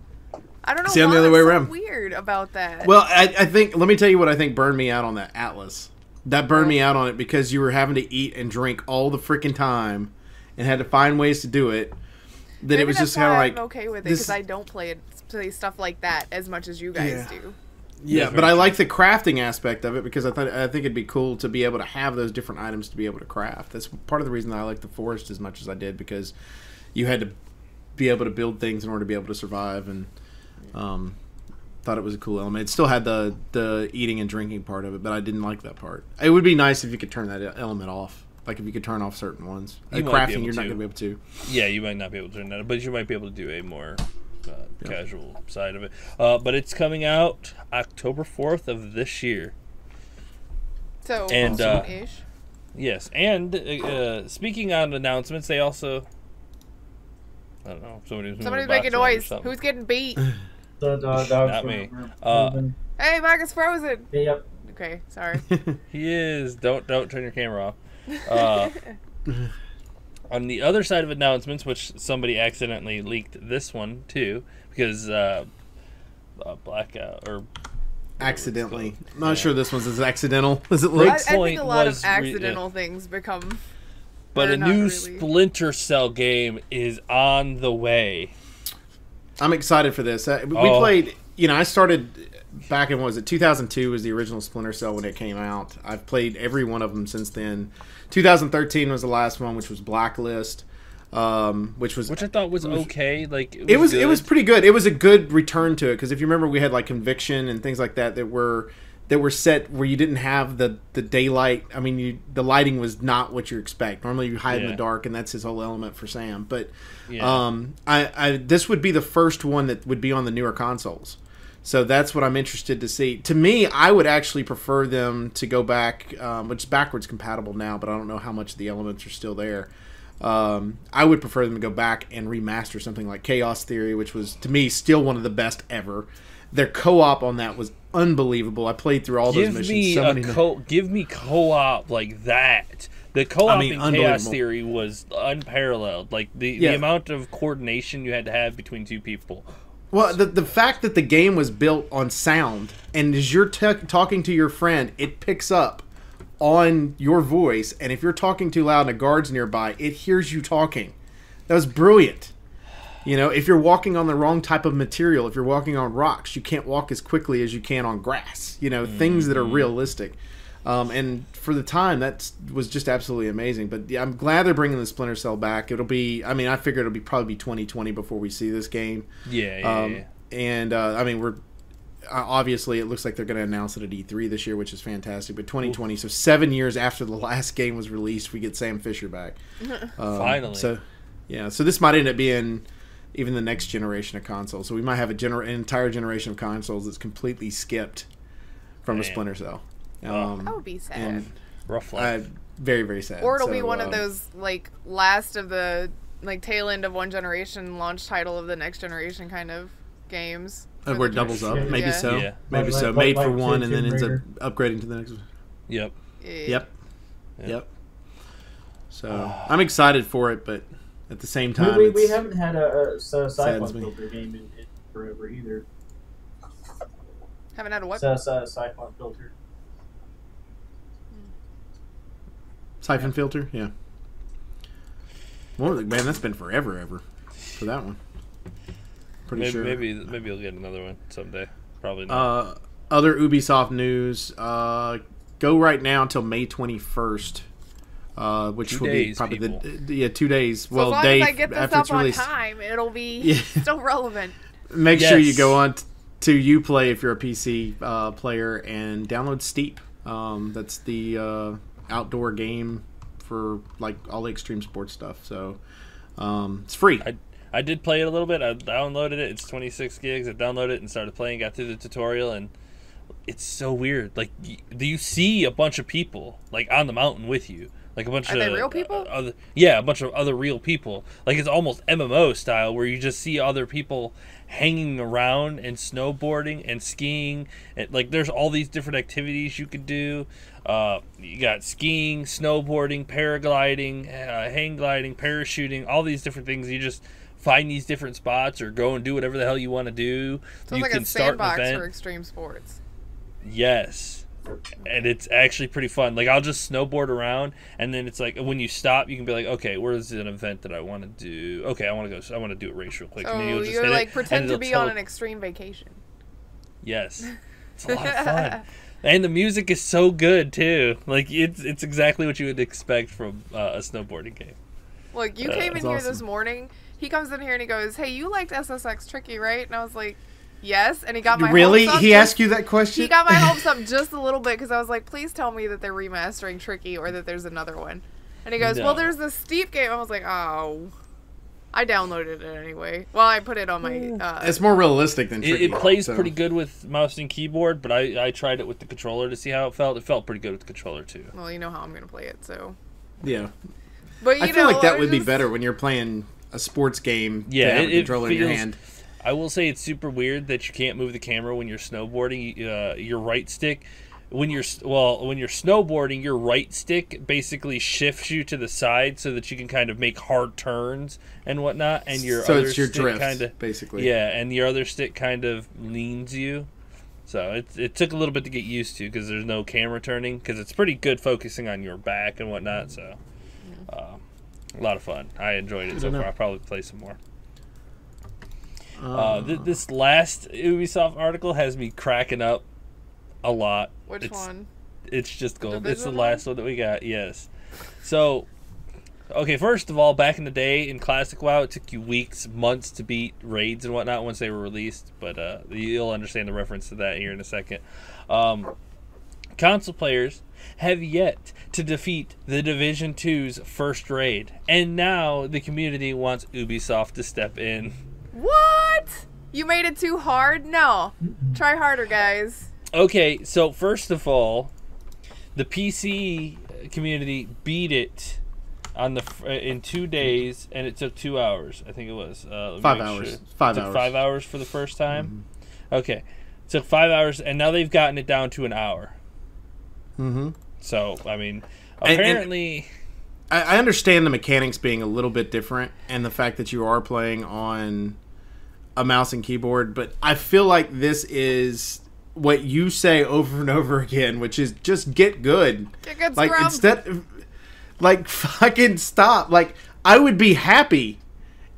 I don't know why I'm the other way so around. Weird about that. Well, I think, let me tell you what I think burned me out on that Atlas. That burned me out on it because you were having to eat and drink all the freaking time and had to find ways to do it. That Maybe it was just kind of like... I'm okay with it because I don't play stuff like that as much as you guys do. Yeah, but I like the crafting aspect of it because I think it'd be cool to be able to have those different items to be able to craft. That's part of the reason that I like the forest as much as I did, because you had to be able to build things in order to be able to survive, and thought it was a cool element. It still had the eating and drinking part of it, but I didn't like that part. It would be nice if you could turn that element off. Like if you could turn off certain ones. Like crafting, you're not going to be able to. Yeah, you might not be able to turn that, but you might be able to do a more casual side of it. But it's coming out October 4th of this year. So, and soon-ish. Yes, and speaking on announcements, they also... I don't know. Somebody's making noise. Who's getting beat? The dogs. Not me. Hey, Mike is frozen. Yep. Okay, sorry. He is. Don't turn your camera off. On the other side of announcements, which somebody accidentally leaked this one too, because blackout or accidentally. I'm not sure this one's as accidental as it looks. I think a lot of accidental things become. But a new Splinter Cell game is on the way. I'm excited for this. We played. I started back in 2002 was the original Splinter Cell when it came out. I've played every one of them since then. 2013 was the last one, which was Blacklist, which I thought was okay. Like it was pretty good. It was a good return to it because if you remember, we had like Conviction and things like that were that were set where you didn't have the daylight. I mean, the lighting was not what you expect. Normally you hide in the dark, and that's his whole element for Sam. But this would be the first one that would be on the newer consoles. So that's what I'm interested to see. To me, I would actually prefer them to go back, which is backwards compatible now, but I don't know how much of the elements are still there. I would prefer them to go back and remaster something like Chaos Theory, which was, to me, still one of the best ever. Their co-op on that was unbelievable. I played through all those missions. Give me co-op like that. The co-op in Chaos Theory was unparalleled. Like, the amount of coordination you had to have between two people. Well, the fact that the game was built on sound, and as you're talking to your friend, it picks up on your voice, and if you're talking too loud and a guard's nearby, it hears you talking. That was brilliant. You know, if you're walking on the wrong type of material, if you're walking on rocks, you can't walk as quickly as you can on grass. You know, things that are realistic. And for the time, that was just absolutely amazing. But yeah, I'm glad they're bringing the Splinter Cell back. It'll be, I mean, I figure it'll probably be 2020 before we see this game. Yeah. And, I mean, we're, obviously, it looks like they're going to announce it at E3 this year, which is fantastic. But 2020, so 7 years after the last game was released, we get Sam Fisher back. Finally. So this might end up being even the next generation of consoles. So we might have an entire generation of consoles that's completely skipped from the Splinter Cell. That would be sad. Rough life. Very, very sad. Or it'll be one of those, like, last of the, like, tail end of one generation launch title of the next generation kind of games. Where it doubles up. Maybe so. Yeah. Maybe so. Made for one and then ends up upgrading to the next one. Yep. So I'm excited for it, but at the same time, we haven't had a Syphon Filter game in forever either. Haven't had a what? Syphon Filter. Syphon Filter, yeah. Well, man, that's been forever, ever for that one. Pretty sure. Maybe you'll get another one someday. Probably not. Other Ubisoft news. Go right now until May 21st, which will be probably 2 days. So as long as I get this up on time, it'll be still relevant. Make sure you go on to Uplay if you're a PC player and download Steep. That's the outdoor game for like all the extreme sports stuff. So it's free. I did play it a little bit. I downloaded it. It's 26 gigs. I downloaded it and started playing. Got through the tutorial, and it's so weird. Like, you see a bunch of people like on the mountain with you, like a bunch of real people. A bunch of other real people. Like, it's almost MMO style, where you just see other people hanging around and snowboarding and skiing. And like, there's all these different activities you could do. You got skiing, snowboarding, paragliding, hang gliding, parachuting, all these different things. You just find these different spots or go and do whatever the hell you want to do. Sounds like a sandbox for extreme sports. Yes. And it's actually pretty fun. Like, I'll just snowboard around, and then it's like when you stop, you can be like, okay, where's an event that I want to do? Okay, I want to do a race real quick. So and then you'll just you're like pretend to be on an extreme vacation. Yes. It's a lot of fun. And the music is so good too. Like, it's exactly what you would expect from a snowboarding game. Look, you came in here this morning. He comes in here and he goes, "Hey, you liked SSX Tricky, right?" And I was like, "Yes." And he got my really. Hopes up he asked you that question. He got my hopes up just a little bit because I was like, "Please tell me that they're remastering Tricky or that there's another one." And he goes, "Well, there's this Steep game." I was like, "Oh." I downloaded it anyway. Well, I put it on my... it's more realistic than Tricky. It plays pretty good with mouse and keyboard, but I tried it with the controller to see how it felt. It felt pretty good with the controller, too. Well, you know how I'm going to play it, so... Yeah. But I feel like that would be better when you're playing a sports game to have a controller in your hand. I will say it's super weird that you can't move the camera when you're snowboarding. Your right stick... When you're snowboarding, your right stick basically shifts you to the side so that you can kind of make hard turns and whatnot, and your other it's your stick drift, kind of basically. Yeah, and your other stick kind of leans you. So it took a little bit to get used to because there's no camera turning, because it's pretty good focusing on your back and whatnot. So a lot of fun. I enjoyed it so far. I'll probably play some more. This last Ubisoft article has me cracking up a lot. Which one? It's just gold. It's the last one that we got, yes. So, okay, first of all, back in the day in Classic WoW, it took you weeks, months to beat raids and whatnot once they were released, but you'll understand the reference to that here in a second. console players have yet to defeat the Division 2's first raid, and now the community wants Ubisoft to step in. What? You made it too hard? No. Try harder, guys. Okay, so first of all, the PC community beat it on in 2 days, and it took 2 hours. I think it was 5 hours. Sure. 5 it hours. took 5 hours for the first time. Okay, it took 5 hours, and now they've gotten it down to an hour. So I mean, apparently, I understand the mechanics being a little bit different, and the fact that you are playing on a mouse and keyboard, but I feel like this is what you say over and over again, which is just get good. Get good, like scrub. instead, like fucking stop. Like I would be happy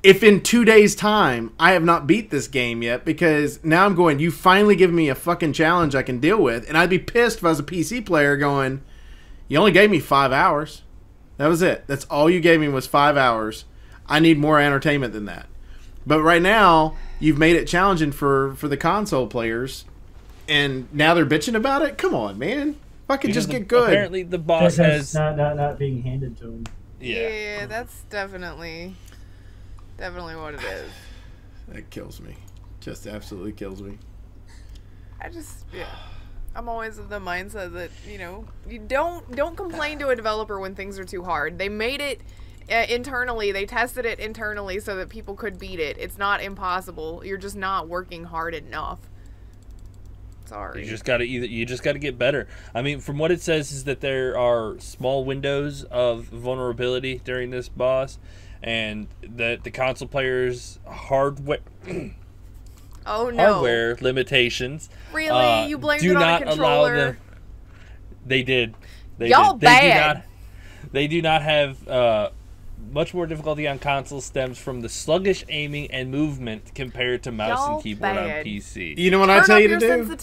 if in 2 days' time I have not beat this game yet, because now I'm going, you finally give me a fucking challenge I can deal with, and I'd be pissed if I was a PC player going, you only gave me 5 hours. That was it. That's all you gave me was 5 hours. I need more entertainment than that. But right now, you've made it challenging for the console players, and now they're bitching about it? Come on, man. Fucking just get good. Apparently the boss has... Not being handed to him. Yeah, that's definitely what it is. That kills me. Just absolutely kills me. I'm always of the mindset that, you don't complain to a developer when things are too hard. They made it internally. They tested it internally so that people could beat it. It's not impossible. You're just not working hard enough. Sorry. You just gotta get better. I mean, from what it says is that there are small windows of vulnerability during this boss, and that the console players' hardware limitations really you blamed it on a controller. They did. Y'all bad. They do not have much more difficulty on console stems from the sluggish aiming and movement compared to mouse and keyboard on PC. You know what I tell you to do?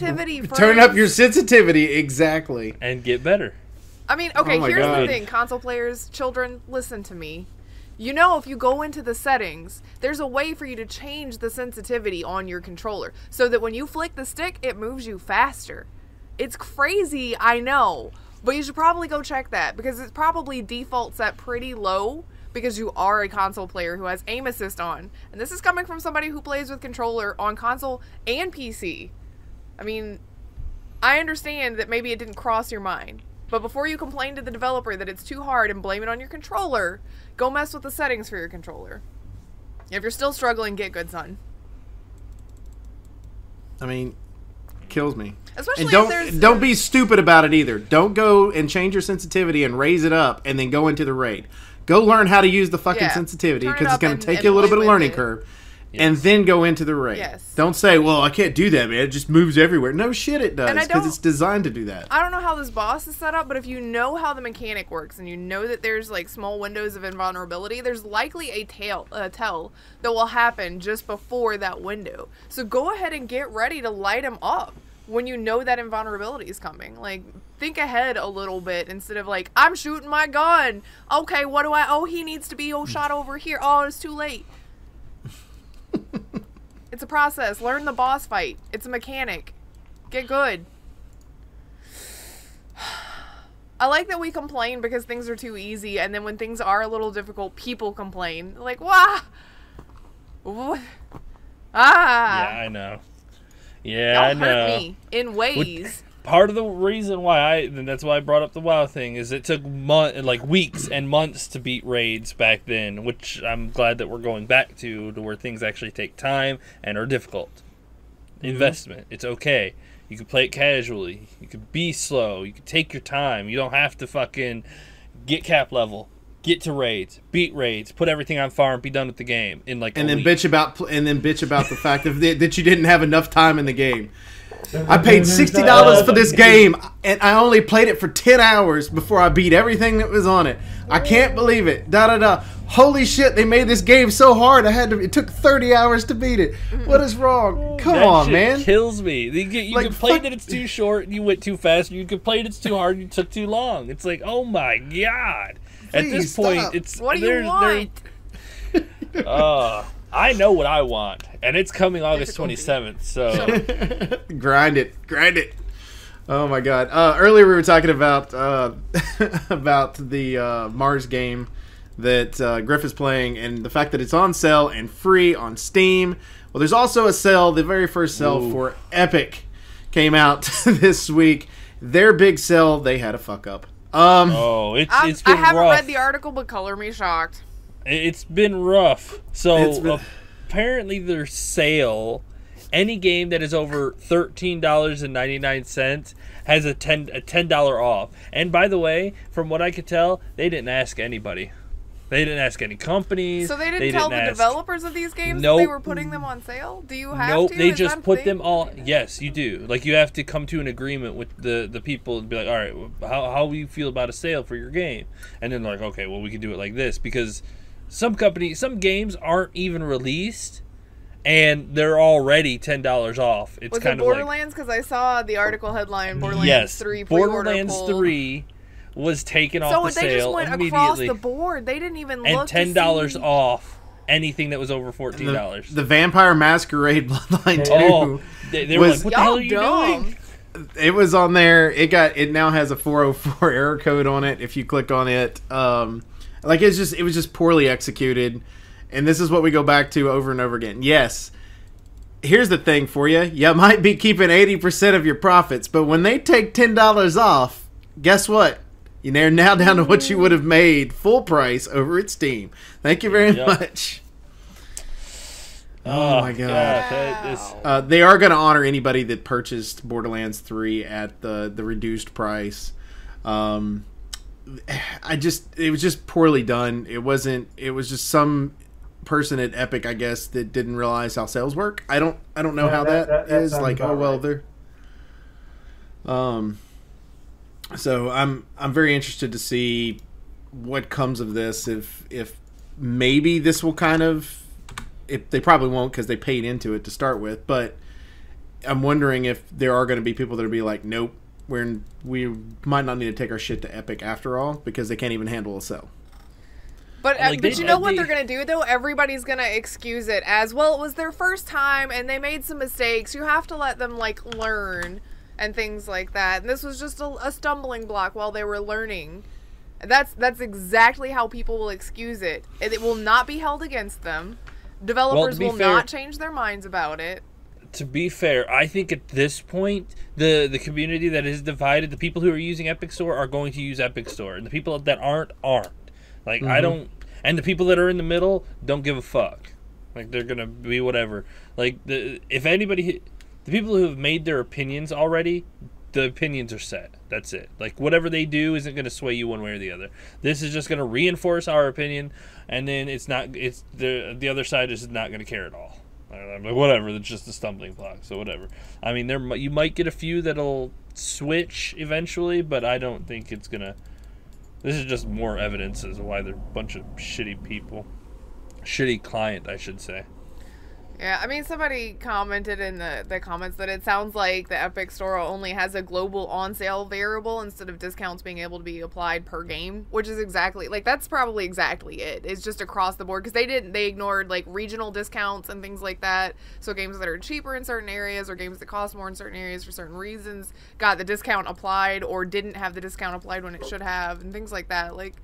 Turn up your sensitivity, exactly. And get better. I mean, okay, here's the thing. Console players, children, listen to me. If you go into the settings, there's a way for you to change the sensitivity on your controller so that when you flick the stick, it moves you faster. It's crazy, I know, but you should probably go check that because it's probably default set pretty low because you are a console player who has aim assist on. And this is coming from somebody who plays with controller on console and PC. I mean, I understand that maybe it didn't cross your mind. But before you complain to the developer that it's too hard and blame it on your controller, go mess with the settings for your controller. If you're still struggling, get good, son. I mean, kills me. Especially and don't be stupid about it either. Don't go and change your sensitivity and raise it up and then go into the raid. Go learn how to use the fucking sensitivity because it's going to take you a little bit of learning curve. Yes. And then go into the raid. Yes. Don't say, well, I can't do that, man. It just moves everywhere. No shit it does, because it's designed to do that. I don't know how this boss is set up, but if you know how the mechanic works and you know that there's like small windows of invulnerability, there's likely a tell that will happen just before that window. So go ahead and get ready to light him up when you know that invulnerability is coming. Like, think ahead a little bit instead of like, I'm shooting my gun. Okay, what do he needs to be shot over here. Oh, it's too late. It's a process. Learn the boss fight. It's a mechanic. Get good. I like that we complain because things are too easy, and then when things are a little difficult, people complain. Like, wah! Ah! Yeah, I know. Yeah, I know. Hurt me in ways. Part of the reason why that's why I brought up the WoW thing is it took weeks and months to beat raids back then, which I'm glad that we're going back to where things actually take time and are difficult. Investment. It's okay. You can play it casually. You can be slow. You can take your time. You don't have to fucking get cap level, get to raids, beat raids, put everything on farm, be done with the game in like a week. Bitch about the fact that you didn't have enough time in the game. I paid $60 for this game, and I only played it for 10 hours before I beat everything that was on it. I can't believe it. Holy shit, they made this game so hard. It took 30 hours to beat it. What is wrong? Come on, man. That kills me. You complain that it's too short and you went too fast. You complain it's too hard and you took too long. It's like, oh my god. At this point, it's what do you want? I know what I want, and it's coming August 27th, so... Grind it. Oh my god! Earlier we were talking about about the Mars game that Grif is playing, and the fact that it's on sale and free on Steam. Well, there's also a sale. The very first sale for Epic came out this week. Their big sale, they had a fuck up. It's been rough. I haven't read the article, but color me shocked. It's been rough. So apparently their sale, any game that is over $13.99 has a $10 off. And by the way, from what I could tell, they didn't ask anybody. They didn't ask any companies. So they didn't tell the developers of these games Nope. that they were putting them on sale? Do you have Nope, to? they Is just that a put thing? them all. Yes, you do. Like, you have to come to an agreement with the people and be like, all right, how do you feel about a sale for your game? And then they're like, okay, well, we can do it like this, because some games aren't even released and they're already $10 off. It's Was kind it of like, Borderlands? Because I saw the article headline, Borderlands 3 pre-order Borderlands pull. 3 was taken off So the they just sale went immediately. across the board. They didn't even and look $10 to see. off anything that was over $14. The Vampire Masquerade Bloodline 2. Oh, they were was- like, what the hell are you Y'all doing? It was on there. It now has a 404 error code on it if you click on it. Like, it was just poorly executed. And this is what we go back to over and over again. Yes. Here's the thing for you. You might be keeping 80% of your profits, but when they take $10 off, guess what? You're now down to what you would have made full price over at Steam. Thank you very much. Oh my god. They are going to honor anybody that purchased Borderlands 3 at the reduced price. It was just poorly done. It was just some person at Epic, I guess, that didn't realize how sales work. I don't know how that is. Like, oh well, right. they're so I'm very interested to see what comes of this. If maybe this will kind of, if they probably won't because they paid into it to start with, but I'm wondering if there are going to be people that will be like, nope, we might not need to take our shit to Epic after all because they can't even handle a sell. But you know what they're going to do, though? Everybody's going to excuse it as, well, it was their first time, and they made some mistakes. You have to let them, like, learn and things like that. And this was just a stumbling block while they were learning. That's exactly how people will excuse it. It will not be held against them. Developers will not change their minds about it. To be fair, I think at this point, the community that is divided, the people who are using Epic Store are going to use Epic Store, and the people that aren't. Like, I don't, and the people that are in the middle don't give a fuck. Like, they're gonna be whatever. Like, the people who have made their opinions already, the opinions are set. That's it. Like, whatever they do isn't gonna sway you one way or the other. This is just gonna reinforce our opinion, and then the other side is not gonna care at all. I'm like, whatever, it's just a stumbling block, so whatever. I mean, you might get a few that'll switch eventually, but I don't think it's gonna. This is just more evidence as to why they're a bunch of shitty people. Shitty client, I should say. Yeah, I mean, somebody commented in the comments that it sounds like the Epic Store only has a global on-sale variable instead of discounts being able to be applied per game, which is exactly, like, that's probably exactly it. It's just across the board, because they ignored, like, regional discounts and things like that. So games that are cheaper in certain areas or games that cost more in certain areas for certain reasons got the discount applied or didn't have the discount applied when it should have, and things like that. Like,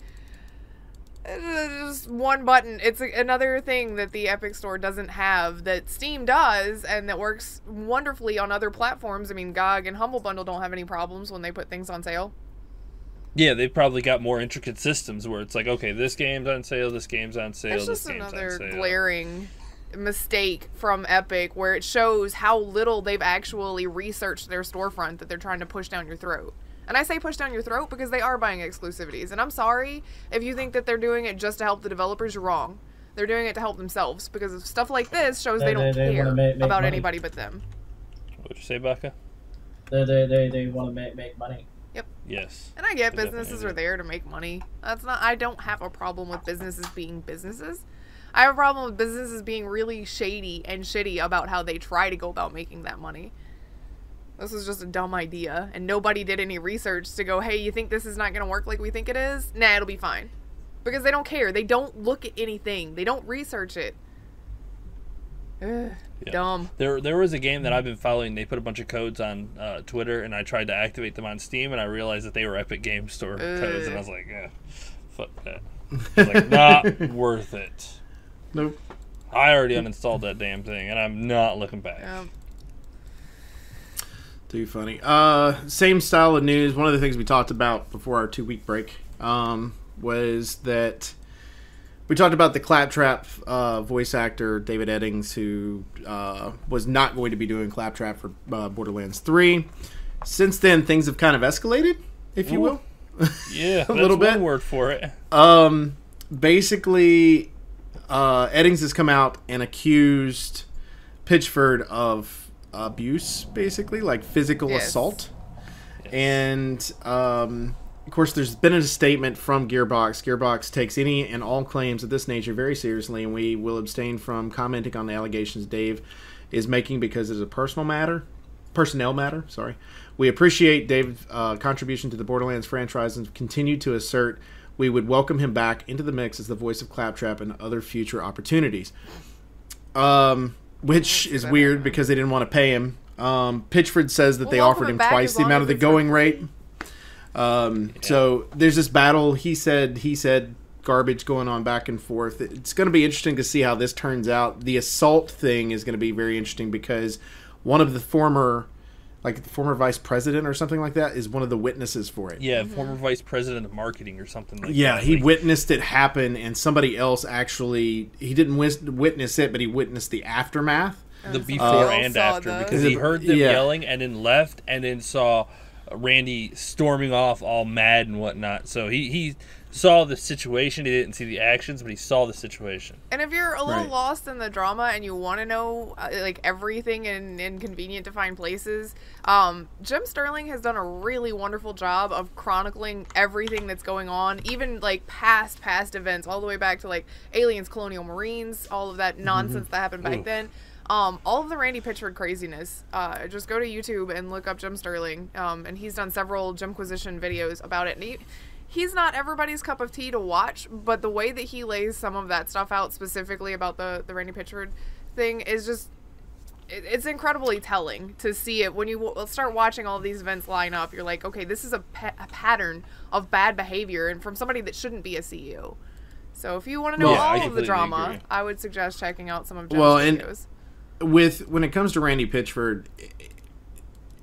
just one button. It's another thing that the Epic Store doesn't have that Steam does, and that works wonderfully on other platforms. I mean, GOG and Humble Bundle don't have any problems when they put things on sale. Yeah, they've probably got more intricate systems where it's like, okay, this game's on sale, this game's on sale, It's this just game's on another sale. glaring mistake from Epic where it shows how little they've actually researched their storefront that they're trying to push down your throat. And I say push down your throat because they are buying exclusivities. And I'm sorry if you think that they're doing it just to help the developers. You're wrong. They're doing it to help themselves because stuff like this shows they don't care about money. anybody but them. What'd you say, Baka? They want to make money. Yep. Yes. And I get They businesses definitely are do. there to make money. I don't have a problem with businesses being businesses. I have a problem with businesses being really shady and shitty about how they try to go about making that money. This was just a dumb idea, and nobody did any research to go, hey, you think this is not going to work like we think it is? Nah, it'll be fine. Because they don't care. They don't look at anything. They don't research it. Ugh, Yeah. dumb. There was a game that I've been following. They put a bunch of codes on Twitter, and I tried to activate them on Steam, and I realized that they were Epic Game Store codes, and I was like, fuck that. I was like, not worth it. Nope. I already uninstalled that damn thing, and I'm not looking back. Too funny. Same style of news. One of the things we talked about before our 2-week break was that we talked about the Claptrap voice actor David Eddings, who was not going to be doing Claptrap for Borderlands 3. Since then, things have kind of escalated, if you will. Yeah, a little bit. One word for it. Basically, Eddings has come out and accused Pitchford of abuse, basically, like physical assault. Yes. And of course, there's been a statement from Gearbox. Gearbox takes any and all claims of this nature very seriously, and we will abstain from commenting on the allegations Dave is making because it's a personnel matter. Sorry. We appreciate Dave's contribution to the Borderlands franchise and continue to assert we would welcome him back into the mix as the voice of Claptrap and other future opportunities. Which is weird because they didn't want to pay him. Pitchford says that they offered him twice the amount of the going rate. So there's this battle. He said garbage going on back and forth. It's going to be interesting to see how this turns out. The assault thing is going to be very interesting because one of the former vice president or something like that is one of the witnesses for it. Yeah, former vice president of marketing or something like that. Yeah, he witnessed it happen, and somebody else actually, he didn't witness it, but he witnessed the aftermath. The before and after, because he heard them yelling and then left and then saw Randy storming off all mad and whatnot. So he saw the situation. He didn't see the actions, but he saw the situation. And if you're a little lost in the drama and you want to know like everything in convenient to find places, Jim Sterling has done a really wonderful job of chronicling everything that's going on, even like past events, all the way back to like Aliens, Colonial Marines, all of that nonsense that happened back then. All of the Randy Pitchford craziness, just go to YouTube and look up Jim Sterling, and he's done several Jimquisition videos about it. And he's not everybody's cup of tea to watch, but the way that he lays some of that stuff out, specifically about the Randy Pitchford thing, is just, it's incredibly telling to see it. When you start watching all of these events line up, you're like, okay, this is a pattern of bad behavior, and from somebody that shouldn't be a CEO. So if you want to know all of the drama, I would suggest checking out some of Jim's videos. When it comes to Randy Pitchford,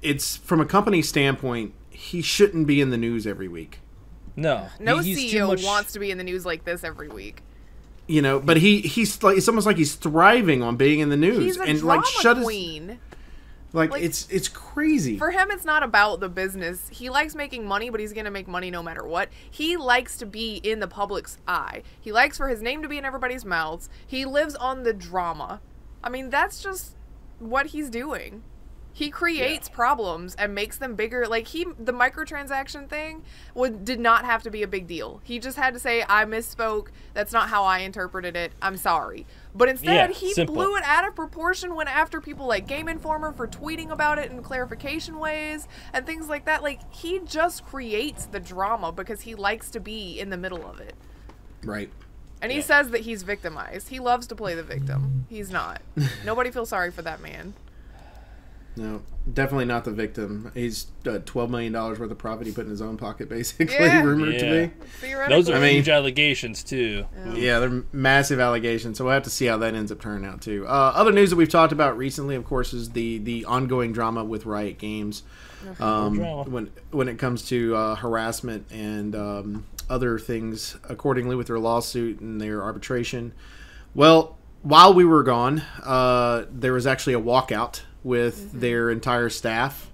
it's from a company standpoint, he shouldn't be in the news every week. No CEO wants to be in the news like this every week. You know, but he's like, it's almost like he's thriving on being in the news. He's a drama queen. Like it's crazy. For him, it's not about the business. He likes making money, but he's going to make money no matter what. He likes to be in the public's eye. He likes for his name to be in everybody's mouths. He lives on the drama. I mean, that's just what he's doing. He creates problems and makes them bigger. Like, the microtransaction thing did not have to be a big deal. He just had to say, I misspoke. That's not how I interpreted it. I'm sorry. But instead, he blew it out of proportion, went after people like Game Informer for tweeting about it in clarification ways and things like that. Like, he just creates the drama because he likes to be in the middle of it. Right. And he says that he's victimized. He loves to play the victim. He's not. Nobody feels sorry for that man. No, definitely not the victim. He's $12 million worth of profit he put in his own pocket, basically, rumored to be. Those are huge allegations, too. Yeah, they're massive allegations, so we'll have to see how that ends up turning out, too. Other news that we've talked about recently, of course, is the ongoing drama with Riot Games when it comes to harassment and other things accordingly with their lawsuit and their arbitration. Well, while we were gone, there was actually a walkout with their entire staff.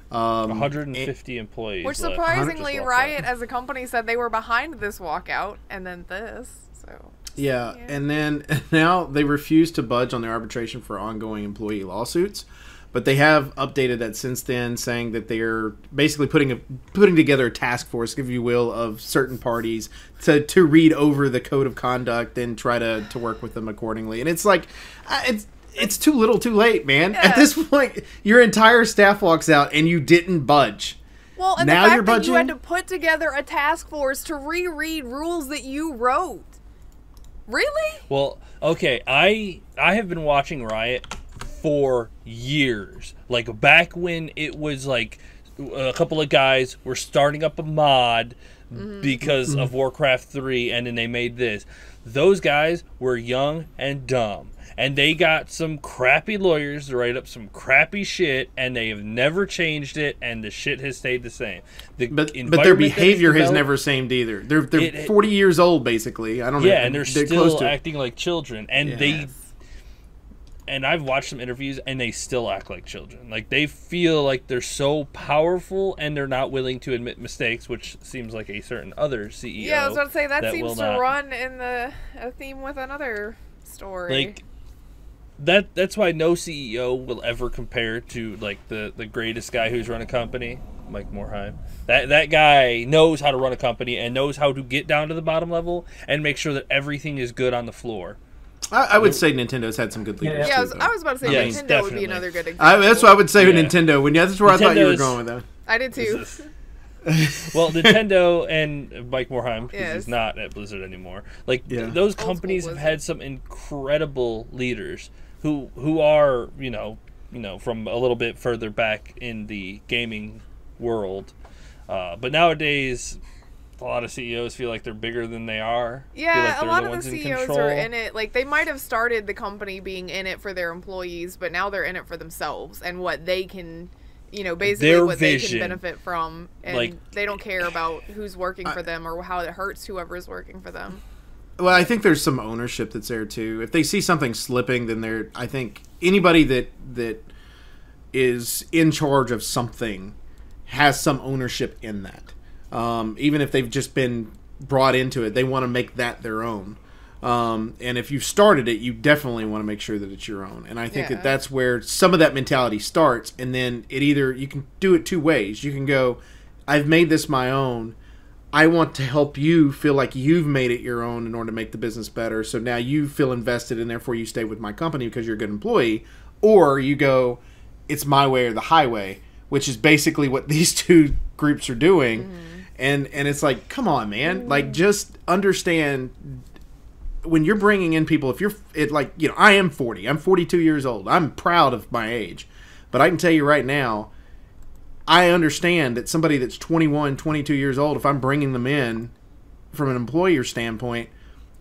150 employees. Which surprisingly, Riot as a company said they were behind this walkout, and then this. So and then now they refuse to budge on their arbitration for ongoing employee lawsuits. But they have updated that since then, saying that they're basically putting together a task force, if you will, of certain parties to read over the code of conduct and try to work with them accordingly. And it's like, it's too little too late, man. Yeah. At this point, your entire staff walks out and you didn't budge. Well, and now the fact that you had to put together a task force to reread rules that you wrote. Really? Well, Okay, I have been watching Riot for years. Like back when it was like a couple of guys were starting up a mod because of Warcraft 3, and then they made this. Those guys were young and dumb. And they got some crappy lawyers to write up some crappy shit, and they have never changed it, and the shit has stayed the same. But their behavior has never changed either. They're 40 years old, basically. I don't know. Yeah, and they're still acting like children. And and I've watched some interviews, and they still act like children. Like, they feel like they're so powerful, and they're not willing to admit mistakes, which seems like a certain other CEO. Yeah, I was about to say, that seems to run in a theme with another story. Like, that's why no CEO will ever compare to like the greatest guy who's run a company, Mike Morhaime. That guy knows how to run a company and knows how to get down to the bottom level and make sure that everything is good on the floor. I would say Nintendo's had some good leaders. Yeah, I was about to say Nintendo would be another good example. That's what I would say with Nintendo. That's where I thought you were going with that. I did too. Well, Nintendo and Mike Morhaime, because he's not at Blizzard anymore. Like those companies have had some incredible leaders who are, you know, from a little bit further back in the gaming world. But nowadays, a lot of CEOs feel like they're bigger than they are. Yeah, a lot of the CEOs are in it. Like, they might have started the company being in it for their employees, but now they're in it for themselves and what they can, basically their what vision. They can benefit from. And they don't care about who's working for them or how it hurts whoever's working for them. Well, I think there's some ownership that's there too. If they see something slipping, then I think anybody that is in charge of something has some ownership in that. Even if they've just been brought into it, they want to make that their own. And if you've started it, you definitely want to make sure that it's your own. And I think that's where some of that mentality starts. And then you can do it two ways. You can go, I've made this my own. I want to help you feel like you've made it your own in order to make the business better. So now you feel invested, and therefore you stay with my company because you're a good employee. Or you go, it's my way or the highway, which is basically what these two groups are doing. Mm. And it's like, come on, man. Mm. Like, just understand when you're bringing in people, I am 40. I'm 42 years old. I'm proud of my age. But I can tell you right now, I understand that somebody that's 21, 22 years old, if I'm bringing them in from an employer standpoint,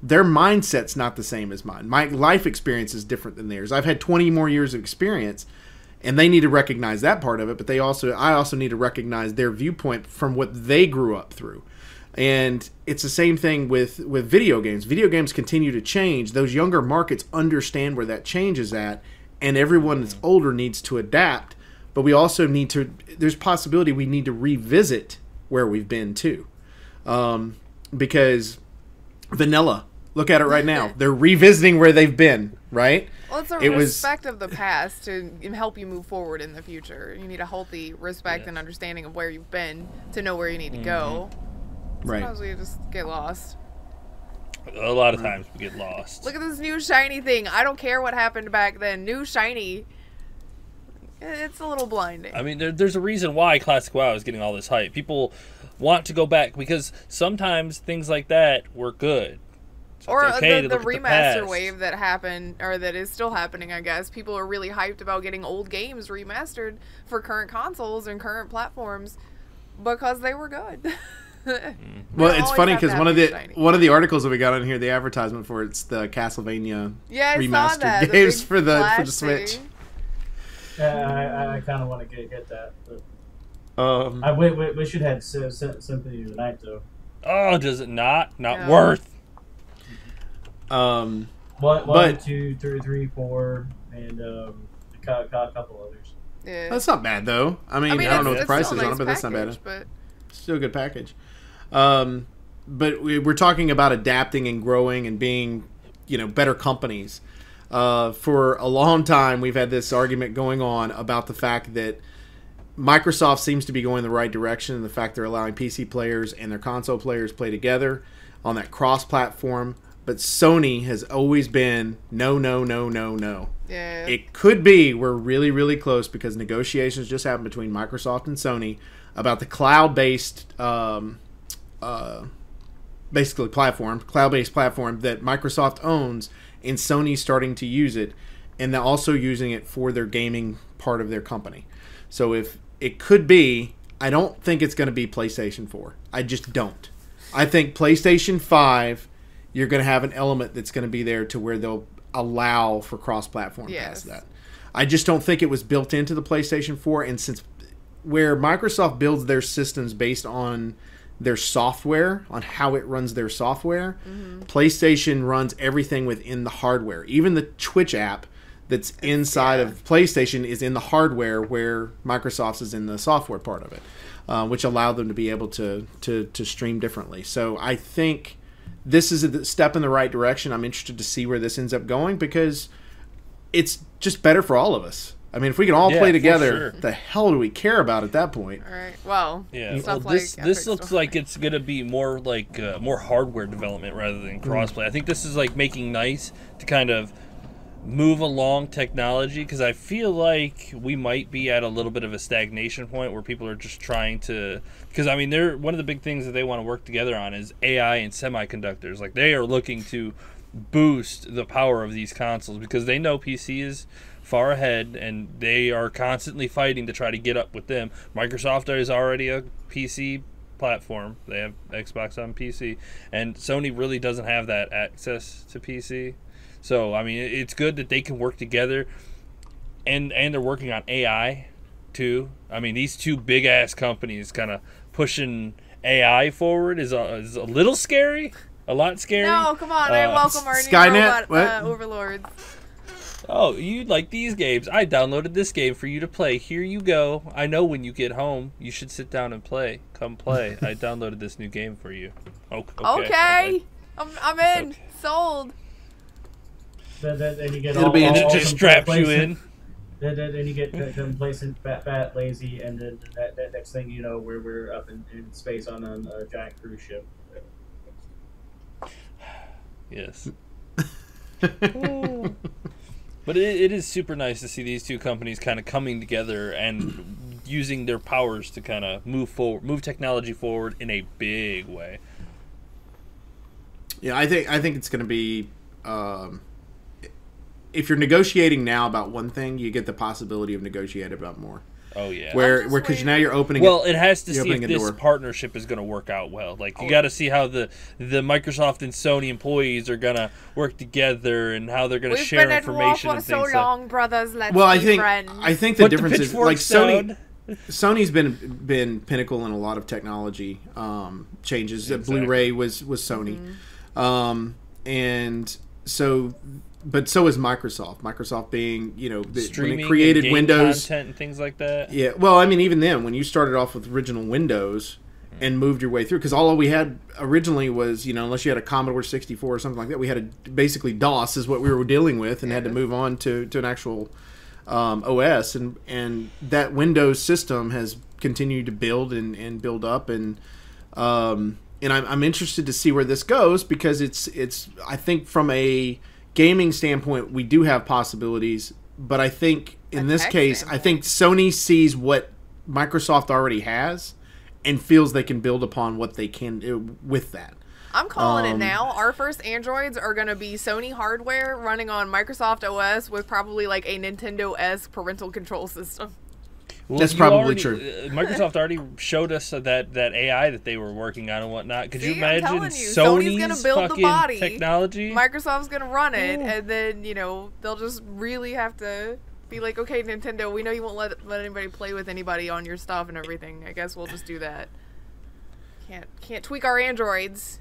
their mindset's not the same as mine. My life experience is different than theirs. I've had 20 more years of experience, and they need to recognize that part of it, but I also need to recognize their viewpoint from what they grew up through. And it's the same thing with video games. Video games continue to change. Those younger markets understand where that change is at, and everyone that's older needs to adapt. But we also there's possibility we need to revisit where we've been too. Because Vanilla, look at it right now. They're revisiting where they've been, right? Well, it's respect of the past to help you move forward in the future. You need a healthy respect and understanding of where you've been to know where you need to go. Right. Sometimes we just get lost. A lot of times we get lost. Look at this new shiny thing. I don't care what happened back then. New shiny. It's a little blinding. I mean, there's a reason why Classic WoW is getting all this hype. People want to go back because sometimes things like that were good. So or the remaster wave that happened, or that is still happening, I guess. People are really hyped about getting old games remastered for current consoles and current platforms because they were good. Well, it's funny because one of the articles that we got on here, the advertisement for it's the Castlevania remastered games for the Switch. Yeah, I kind of want to get that. But we should have Symphony of the Night though. Oh, does it not? Not worth. One, 2, 3, 4, and a couple others. Yeah. That's not bad though. I mean I don't know what the price is on it, but that's not bad. But still a good package. But we're talking about adapting and growing and being, better companies. For a long time, we've had this argument going on about the fact that Microsoft seems to be going the right direction, and the fact they're allowing PC players and their console players play together on that cross-platform. But Sony has always been no. Yeah. It could be we're really, really close because negotiations just happened between Microsoft and Sony about the cloud-based, basically cloud-based platform that Microsoft owns and Sony's starting to use it, and they're also using it for their gaming part of their company. So if it could be, I don't think it's going to be PlayStation 4. I just don't. I think PlayStation 5, you're going to have an element that's going to be there to where they'll allow for cross-platform past that. I just don't think it was built into the PlayStation 4, and since where Microsoft builds their systems based on their software, on how it runs their software, PlayStation runs everything within the hardware. Even the Twitch app that's inside of PlayStation is in the hardware, where Microsoft's is in the software part of it, which allowed them to be able to stream differently. So I think this is a step in the right direction. I'm interested to see where this ends up going, because it's just better for all of us. I mean, if we can all play together, the hell do we care about at that point? All right. Well, well, this looks like it's gonna be more like more hardware development rather than crossplay. I think this is like making nice to kind of move along technology, because I feel like we might be at a little bit of a stagnation point where people are just trying to, because I mean, they're one of the big things that they want to work together on is AI and semiconductors. Like, they are looking to boost the power of these consoles because they know PC is far ahead, and they are constantly fighting to try to get up with them. Microsoft is already a PC platform. They have Xbox on PC, and Sony really doesn't have that access to PC. So, I mean, it's good that they can work together, and they're working on AI, too. I mean, these two big-ass companies kind of pushing AI forward is a little scary, a lot scary. No, come on, I welcome our Skynet, new robot overlords. Oh, you like these games? I downloaded this game for you to play. Here you go. I know when you get home, you should sit down and play. Come play. I downloaded this new game for you. Okay. I'm in. Okay. Sold. Then you get it'll be it just straps you in. Then you get complacent, fat, lazy, and then that next thing you know, we're up in space on a giant cruise ship. Yes. But it is super nice to see these two companies kind of coming together and using their powers to kind of move technology forward in a big way. Yeah, I think it's going to be. If you're negotiating now about one thing, you get the possibility of negotiating about more. Oh yeah. Where because now you're opening. Well, it has to see if this partnership is going to work out well. Like, you got to see how the Microsoft and Sony employees are going to work together and how they're going to share information and things. We've been at war for so long, brothers. Let's be friends. I think the difference is like Sony's been pinnacle in a lot of technology changes. Exactly. Blu-ray was Sony, and so. But so is Microsoft. Microsoft being, when it created and Windows content and things like that. Yeah, well, I mean, even then, when you started off with original Windows and moved your way through, because all we had originally was, unless you had a Commodore 64 or something like that, we had basically DOS is what we were dealing with, and had to move on to an actual OS, and that Windows system has continued to build and build up, and I'm interested to see where this goes, because it's I think from a gaming standpoint, we do have possibilities, but I think in this case, I think Sony sees what Microsoft already has and feels they can build upon what they can do with that. I'm calling it now. Our first Androids are going to be Sony hardware running on Microsoft OS with probably like a Nintendo-esque parental control system. Well, that's probably true. Microsoft already showed us that AI that they were working on and whatnot. Could you imagine Sony's gonna build the body, technology? Microsoft's going to run it, and then, they'll just really have to be like, okay, Nintendo, we know you won't let anybody play with anybody on your stuff and everything. I guess we'll just do that. Can't tweak our Androids.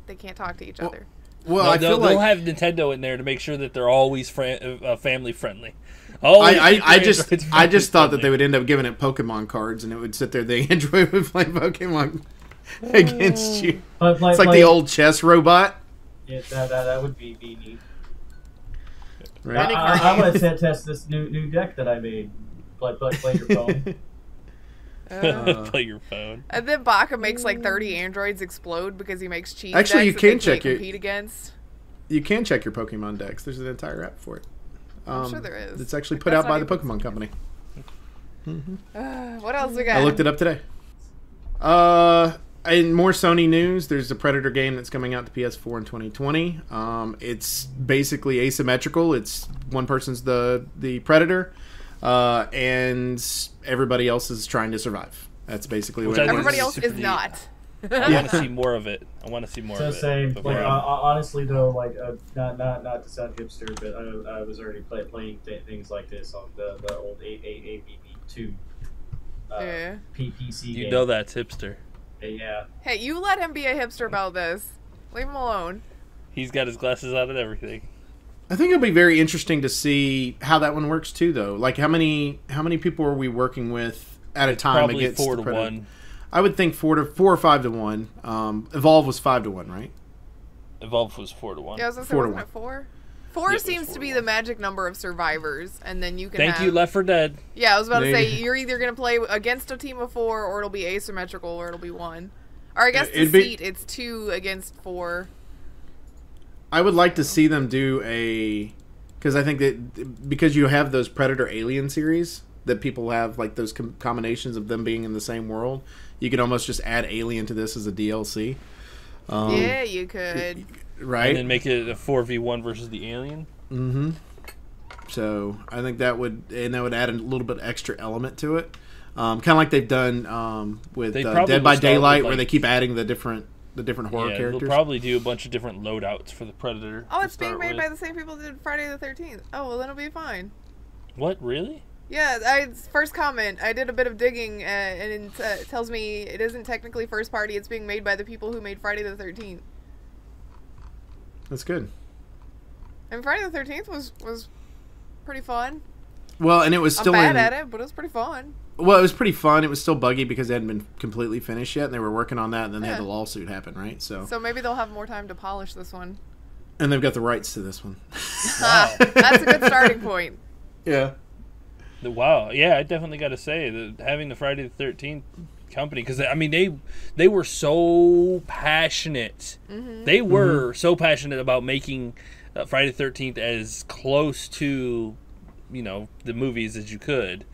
They can't talk to each other. Well, they'll have Nintendo in there to make sure that they're always family friendly. I just thought that they would end up giving it Pokemon cards, and it would sit there. The Android would play Pokemon against you. It's like the old chess robot. Yeah, that would be neat. Right. I want to test this new deck that I made. Play your phone. Play your phone. And then Baka makes like 30 androids explode because he makes cheese. Actually, you can check compete against. You can check your Pokemon decks. There's an entire app for it. I'm sure there is. It's actually put out by the Pokemon Company. What else we got? I looked it up today. In more Sony news, there's a Predator game that's coming out to PS4 in 2020. It's basically asymmetrical. It's one person's the Predator, and everybody else is trying to survive. That's basically what everybody else is not. I want to see more of it. I want to see more of it. Same. Like, honestly, though, like not to sound hipster, but I was already playing things like this on the old ABB2 PC game. You know that's hipster. Yeah. Hey, you let him be a hipster about this. Leave him alone. He's got his glasses out and everything. I think it'll be very interesting to see how that one works too, though. Like how many people are we working with at a time Probably against 4 the to Predator? 1. I would think 4 or 5 to 1. Evolve was 5 to 1, right? Evolve was 4 to 1. Yeah, I was gonna say, 4 to wasn't 1. it 4? 4 Yeah, seems it was to be 4 to the 1. magic number of survivors, and then you can Thank have... you, Left 4 Dead. Yeah, I was about to say, Yeah. you're either going to play against a team of 4, or it'll be asymmetrical, or it'll be 1. Or I guess It'd be- it's 2 against 4. I would like to see them do a... Because I think that because you have those Predator Alien series, that people have like those combinations of them being in the same world, you could almost just add Alien to this as a DLC. Yeah, you could. Right? And then make it a 4v1 versus the alien. Mm-hmm. So I think that would add a little bit extra element to it, kind of like they've done with They probably Dead will by start Daylight, with, where like- they keep adding the different horror Yeah, characters. they'll probably do a bunch of different loadouts for the Predator. Oh, to it's being start made with. by the same people that did Friday the 13th. Oh, well, then it'll be fine. What, really? Yeah, first comment, I did a bit of digging, and it tells me it isn't technically first party, it's being made by the people who made Friday the 13th. That's good. And Friday the 13th was pretty fun. Well, and it was still I'm bad at it, but it was pretty fun. Well, it was pretty fun. It was still buggy because it hadn't been completely finished yet, and they were working on that, and then they had Yeah. the lawsuit happen, right? So So maybe they'll have more time to polish this one. and they've got the rights to this one. Ah, that's a good starting point. Yeah. Wow, yeah, I definitely got to say that having the Friday the 13th company, because I mean they were so passionate. Mm-hmm. They were so passionate about making Friday the 13th as close to, the movies as you could,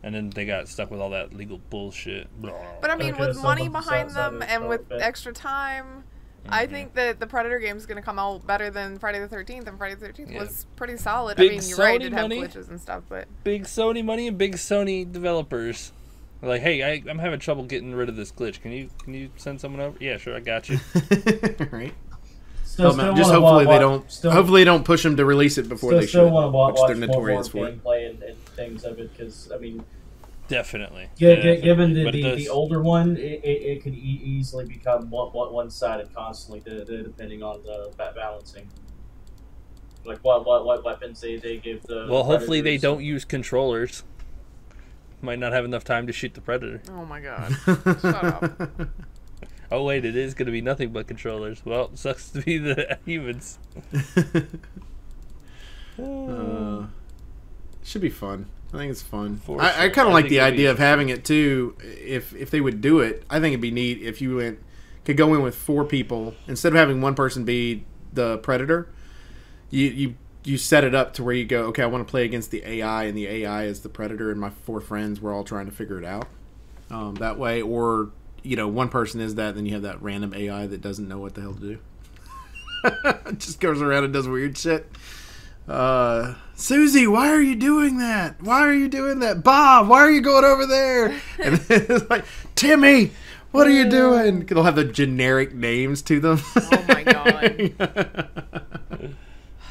and then they got stuck with all that legal bullshit. But I mean, Okay, with so money some- behind some- them and with but- extra time, I think that the Predator game is going to come out better than Friday the 13th, and Friday the 13th Yeah. was pretty solid. Big I mean, you're right, it Sony did have money. glitches and stuff, but... Big Sony money and big Sony developers. They're like, hey, I'm having trouble getting rid of this glitch. Can you send someone over? Yeah, sure, I got you. Right. Still Just wanna hopefully wa- they wa- don't. still- Hopefully they don't push them to release it before they still should, want to watch which they're more notorious for. gameplay and things of it, because I mean, Definitely. given But it does- the older one, it could easily become one-sided constantly, depending on the balancing. Like what weapons they give the. Well, hopefully they predators. don't use controllers. Might not have enough time to shoot the Predator. Oh my god. Shut up. Oh wait, it is going to be nothing but controllers. Well, sucks to be the humans. Should be fun. I think it's fun. For I sure. kind of I like think the it'll be idea of having it too. If they would do it, I think it'd be neat if you could go in with 4 people instead of having one person be the Predator. You set it up to where you go, okay, I want to play against the AI, and the AI is the Predator, and my 4 friends, we're all trying to figure it out that way. Or one person is that, then you have that random AI that doesn't know what the hell to do. Just goes around and does weird shit. Susie, why are you doing that? Why are you doing that? Bob, why are you going over there? And it's like, Timmy, what are you doing? They'll have the generic names to them. Oh my god.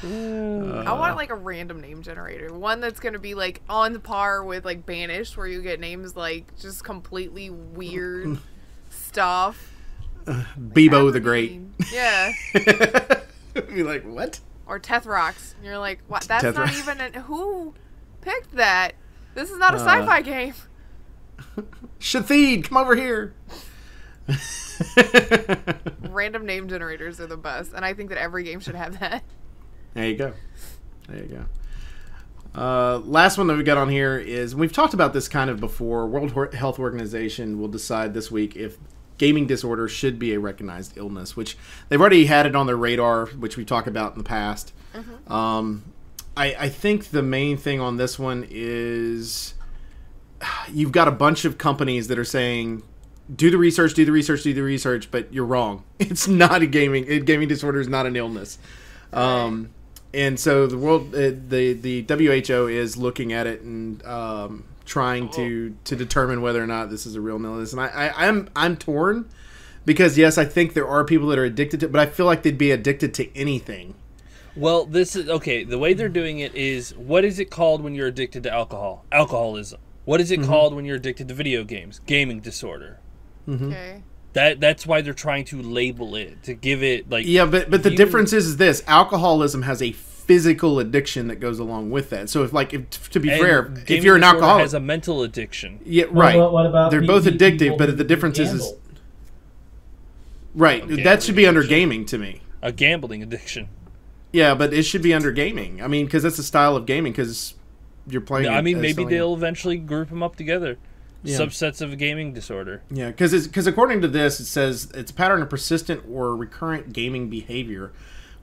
I want like a random name generator. One that's going to be like on par with like Banished, where you get names like just completely weird stuff. Bebo the Great. Aberdeen. Yeah. Be like, what? Or Tethrox. And you're like, what? That's not Tethrox. even who picked that? This is not a sci-fi game. Shathid, come over here. Random name generators are the best, and I think that every game should have that. There you go. There you go. Last one that we got on here is, we've talked about this kind of before. World Health Organization will decide this week if gaming disorder should be a recognized illness, which they've already had it on their radar, which we talked about in the past. I think the main thing on this one is you've got a bunch of companies that are saying do the research, but you're wrong. It's not a gaming disorder is not an illness. And so the WHO is looking at it and trying to determine whether or not this is a real illness. And I'm torn because yes, I think there are people that are addicted to it, but I feel like they'd be addicted to anything. Well, this is okay. The way they're doing it is, what is it called when you're addicted to alcohol? Alcoholism. What is it called when you're addicted to video games? Gaming disorder. Okay. That's why they're trying to label it, to give it like... Yeah, but the difference is this. Alcoholism has a physical addiction that goes along with that. So to be fair, if you're an alcoholic... has a mental addiction. Yeah, right. What about they're both addictive, but the difference is... Right, that should be under gaming to me. A gambling addiction. Yeah, but it should be under gaming. I mean, because that's a style of gaming, because you're playing... I mean, maybe they'll eventually group them up together. Yeah. Subsets of a gaming disorder. Yeah, because according to this, it says it's a pattern of persistent or recurrent gaming behavior,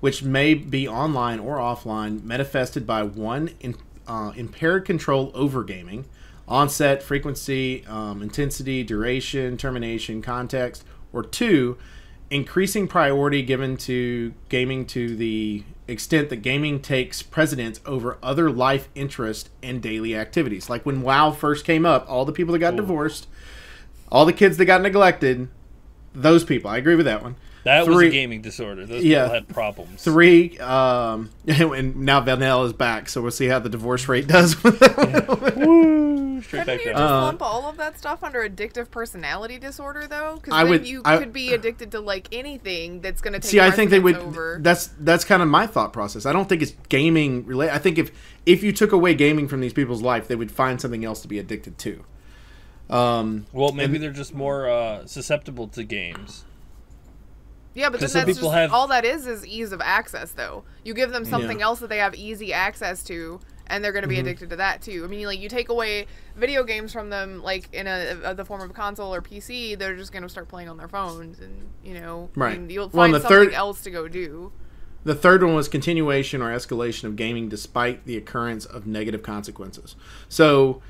which may be online or offline, manifested by one, impaired control over gaming, onset, frequency, intensity, duration, termination, context, or two, increasing priority given to gaming to the extent that gaming takes precedence over other life interests and daily activities. Like when WoW first came up, all the people that got divorced, all the kids that got neglected, those people. I agree with that one. That was a gaming disorder. Those people had problems. 3, and now Vanell is back, so we'll see how the divorce rate does with that. Woo! Straight Couldn't back you down. just lump all of that stuff under addictive personality disorder, though? Because then you could be addicted to like anything that's going to take. See, I think they would. Over. That's kind of my thought process. I don't think it's gaming related. I think if you took away gaming from these people's life, they would find something else to be addicted to. Well, maybe they're just more susceptible to games. Yeah, but then that's just, all that is ease of access, though. You give them something else that they have easy access to, and they're going to be addicted to that, too. I mean, like, you take away video games from them, like, in the form of a console or PC, they're just going to start playing on their phones, and, you know, right. I mean, you'll find something else to go do. The third one was continuation or escalation of gaming despite the occurrence of negative consequences. So,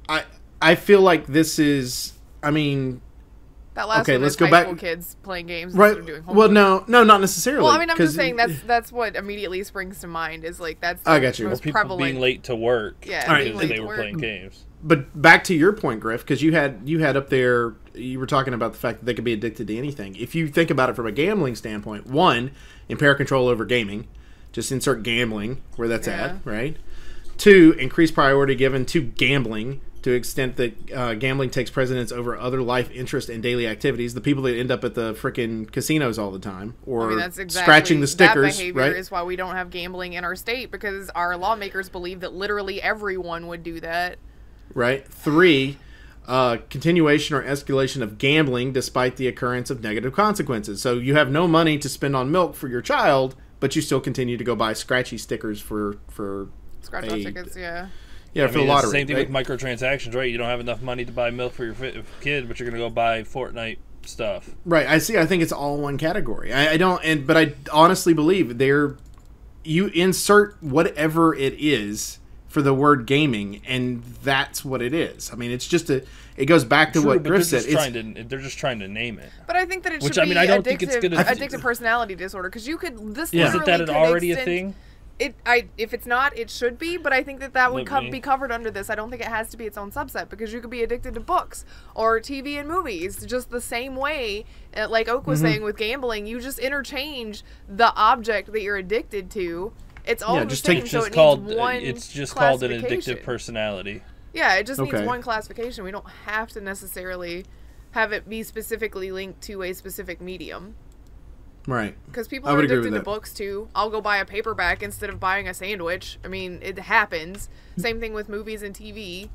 I feel like this is, I mean... That last one let's is go high back. School kids playing games right. instead of doing homework. Well, no, not necessarily. Well, I mean, I'm just saying that's what immediately springs to mind is like that's I got you. most people prevalent. being late to work because they were playing games. But back to your point, Grif, because you had up there, you were talking about the fact that they could be addicted to anything. If you think about it from a gambling standpoint, 1, impair control over gaming. Just insert gambling where that's at, right? 2, increase priority given to gambling to the extent that gambling takes precedence over other life interests and daily activities. The people that end up at the frickin' casinos all the time, or that's exactly, scratching the stickers. That behavior right? is why we don't have gambling in our state, because our lawmakers believe that literally everyone would do that. Right. 3, continuation or escalation of gambling despite the occurrence of negative consequences. So you have no money to spend on milk for your child, but you still continue to go buy scratchy stickers for scratch-off tickets, Yeah, for the lottery. Same thing with microtransactions, right? You don't have enough money to buy milk for your kid, but you're going to go buy Fortnite stuff. Right. I see. I think it's all one category. But I honestly believe you insert whatever it is for the word gaming, and that's what it is. I mean, it's just it goes back to what Grif said. They're just trying to name it. But I think that it should be I don't think it's gonna addictive personality disorder, because you could Isn't that already a thing? If it's not, it should be, but I think that would be covered under this. I don't think it has to be its own subset, because you could be addicted to books or TV and movies just the same way. Like Oak was saying with gambling, you just interchange the object that you're addicted to. It's all the same, so it needs one It's just called an addictive personality. Yeah, it just needs one classification. We don't have to necessarily have it be specifically linked to a specific medium. Right. Because people are addicted to books, too. I'll go buy a paperback instead of buying a sandwich. I mean, it happens. Same thing with movies and TV.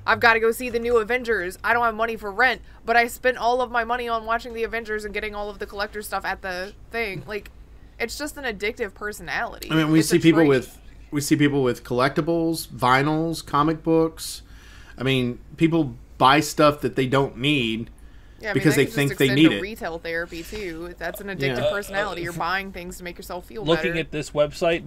I've got to go see the new Avengers. I don't have money for rent, but I spent all of my money on watching the Avengers and getting all of the collector stuff at the thing. Like, it's just an addictive personality. I mean, we see people with collectibles, vinyls, comic books. I mean, people buy stuff that they don't need. Yeah, because they think they need it. Retail therapy too. That's an addictive personality. You're buying things to make yourself feel better. Looking at this website,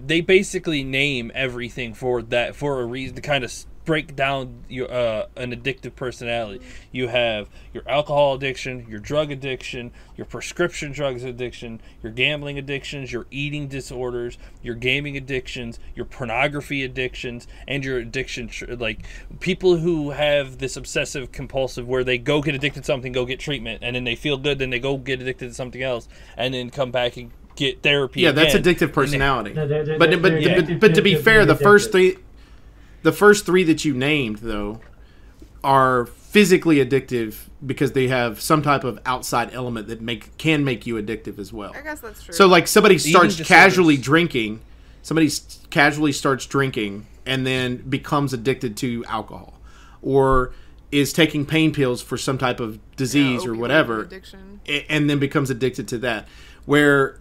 they basically name everything for a reason to kind of break down your an addictive personality. You have your alcohol addiction, your drug addiction, your prescription drugs addiction, your gambling addictions, your eating disorders, your gaming addictions, your pornography addictions, and your addiction like people who have this obsessive compulsive where they go get addicted to something, go get treatment, and then they feel good, then they go get addicted to something else, and then come back and get therapy. Yeah, that's addictive personality. But to be fair, the first three that you named though are physically addictive because they have some type of outside element that can make you addictive as well. I guess that's true. So like somebody casually starts drinking and then becomes addicted to alcohol, or is taking pain pills for some type of disease or whatever, addiction, and then becomes addicted to that, where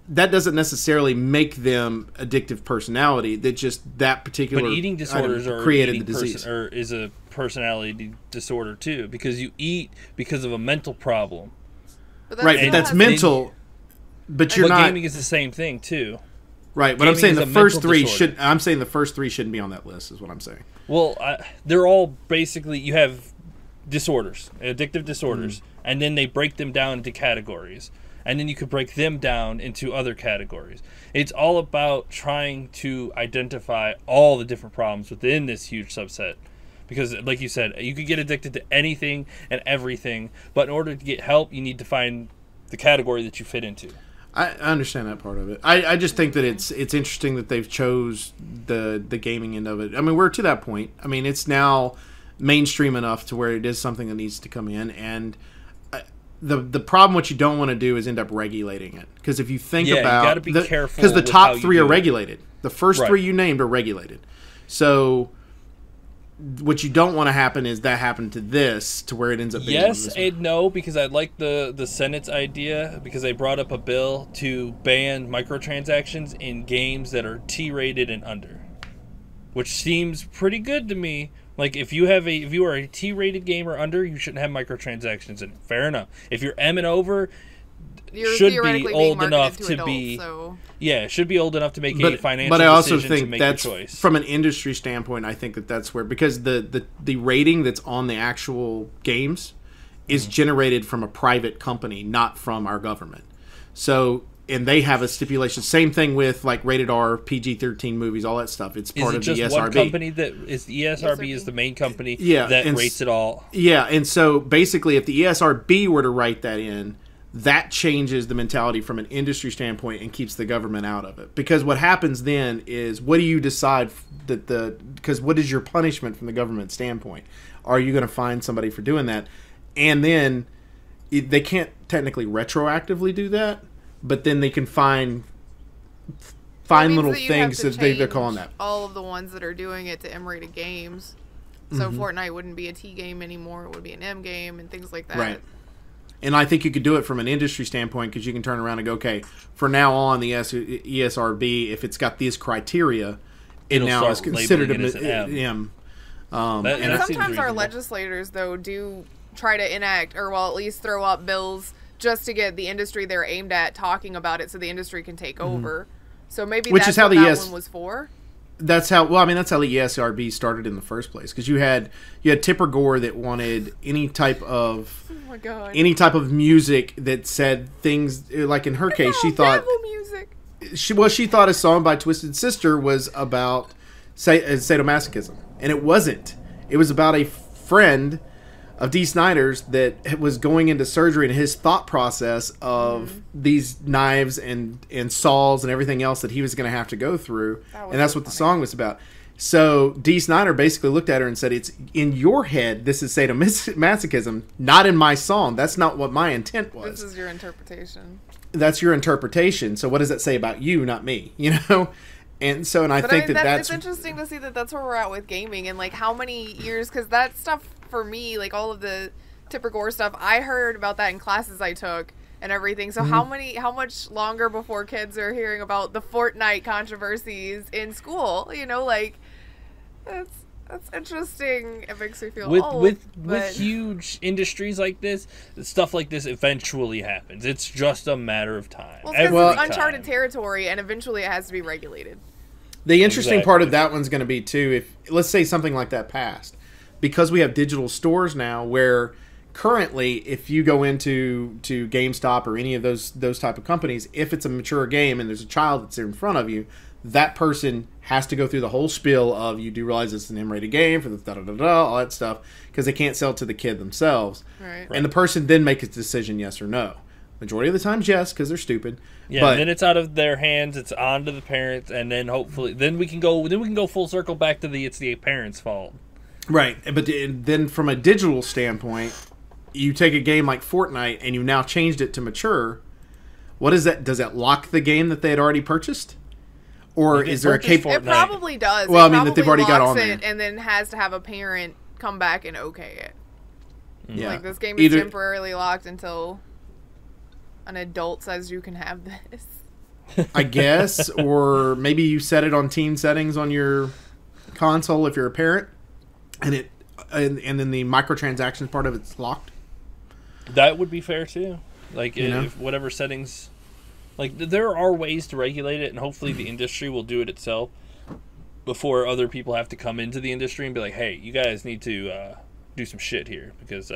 that doesn't necessarily make them addictive personality. That just that particular. But eating disorders are created the disease, or is a personality disorder too, because you eat because of a mental problem. Right, that's mental. But you're not. Gaming is the same thing too. Right, but I'm saying the first three should. I'm saying the first three shouldn't be on that list. Is what I'm saying. Well, they're all basically you have disorders, addictive disorders, and then they break them down into categories. And then you could break them down into other categories. It's all about trying to identify all the different problems within this huge subset. Because, like you said, you could get addicted to anything and everything, but in order to get help, you need to find the category that you fit into. I understand that part of it. I just think that it's interesting that they've chose the gaming end of it. I mean, we're to that point. I mean, it's now mainstream enough to where it is something that needs to come in, and the problem what you don't want to do is end up regulating it, because if you think about you got to be careful, because the top three are regulated. The first three you named are regulated. So what you don't want to happen is that happen to this, to where it ends up being yes and no, because I like the Senate's idea, because they brought up a bill to ban microtransactions in games that are T-rated and under, which seems pretty good to me. Like, if you are a T-rated game or under, you shouldn't have microtransactions in it. Fair enough. If you're M and over, should be old enough to adults, be so. Yeah, should be old enough to make a financial but I also decision think to make that's a choice. From an industry standpoint, I think that's where, because the rating that's on the actual games is generated from a private company, not from our government. So, and they have a stipulation. Same thing with like rated R, PG-13 movies, all that stuff. It's part of the ESRB. Is it just one company that is the ESRB is the main company that rates it all? Yeah, and so basically, if the ESRB were to write that in, that changes the mentality from an industry standpoint and keeps the government out of it. Because what happens then is, what do you decide because what is your punishment from the government standpoint? Are you going to fine somebody for doing that? And then they can't technically retroactively do that, but then they can find little things that they're calling that. All of the ones that are doing it to M-rated games. So Fortnite wouldn't be a T game anymore. It would be an M game and things like that. Right. And I think you could do it from an industry standpoint, because you can turn around and go, okay, for now on, the ESRB, if it's got these criteria, it now is considered an M. And sometimes our legislators, though, do try to enact, or well, at least throw up bills just to get the industry they're aimed at talking about it, so the industry can take over. So maybe that's what that one was for. That's how. Well, I mean, that's how the ESRB started in the first place, because you had Tipper Gore that wanted any type of music that said things like, in her case, she thought music. She thought a song by Twisted Sister was about sadomasochism, and it wasn't. It was about a friend of Dee Snider's that was going into surgery, and his thought process of these knives and saws and everything else that he was going to have to go through, and that's what the song was about. So Dee Snider basically looked at her and said, "It's in your head. This is sadomasochism, not in my song. That's not what my intent was. This is your interpretation. That's your interpretation. So what does that say about you, not me? You know." And so, I think that's it's interesting to see that that's where we're at with gaming, and like how many years, because that stuff for me, like all of the Tipper Gore stuff, I heard about that in classes I took and everything. So how much longer before kids are hearing about the Fortnite controversies in school? You know, like that's interesting. It makes me feel old. With huge industries like this, stuff like this eventually happens. It's just a matter of time. Well, it's uncharted territory, and eventually it has to be regulated. The interesting part of that one's going to be too, if let's say something like that passed, because we have digital stores now where currently if you go into GameStop or any of those type of companies, if it's a mature game and there's a child that's in front of you, that person has to go through the whole spiel of, you do realize it's an M-rated game for the da-da-da-da, all that stuff, because they can't sell it to the kid themselves. Right. And the person then makes a decision, yes or no. Majority of the times, yes, because they're stupid. Yeah, but and then it's out of their hands. It's on to the parents, and then hopefully, then we can go full circle back to it's the parents' fault. right. But then from a digital standpoint, you take a game like Fortnite and you've now changed it to mature. What is that? Does that lock the game that they had already purchased? Or is there a capable? It probably does. Well, I mean that they've already got on there, and then has to have a parent come back and okay it. Yeah. Like, this game is temporarily locked until an adult says you can have this. I guess, or maybe you set it on teen settings on your console if you're a parent, and then the microtransactions part of it's locked. That would be fair too. Like, You know? if whatever settings, like, there are ways to regulate it, and hopefully the industry will do it itself before other people have to come into the industry and be like, hey, you guys need to do some shit here, because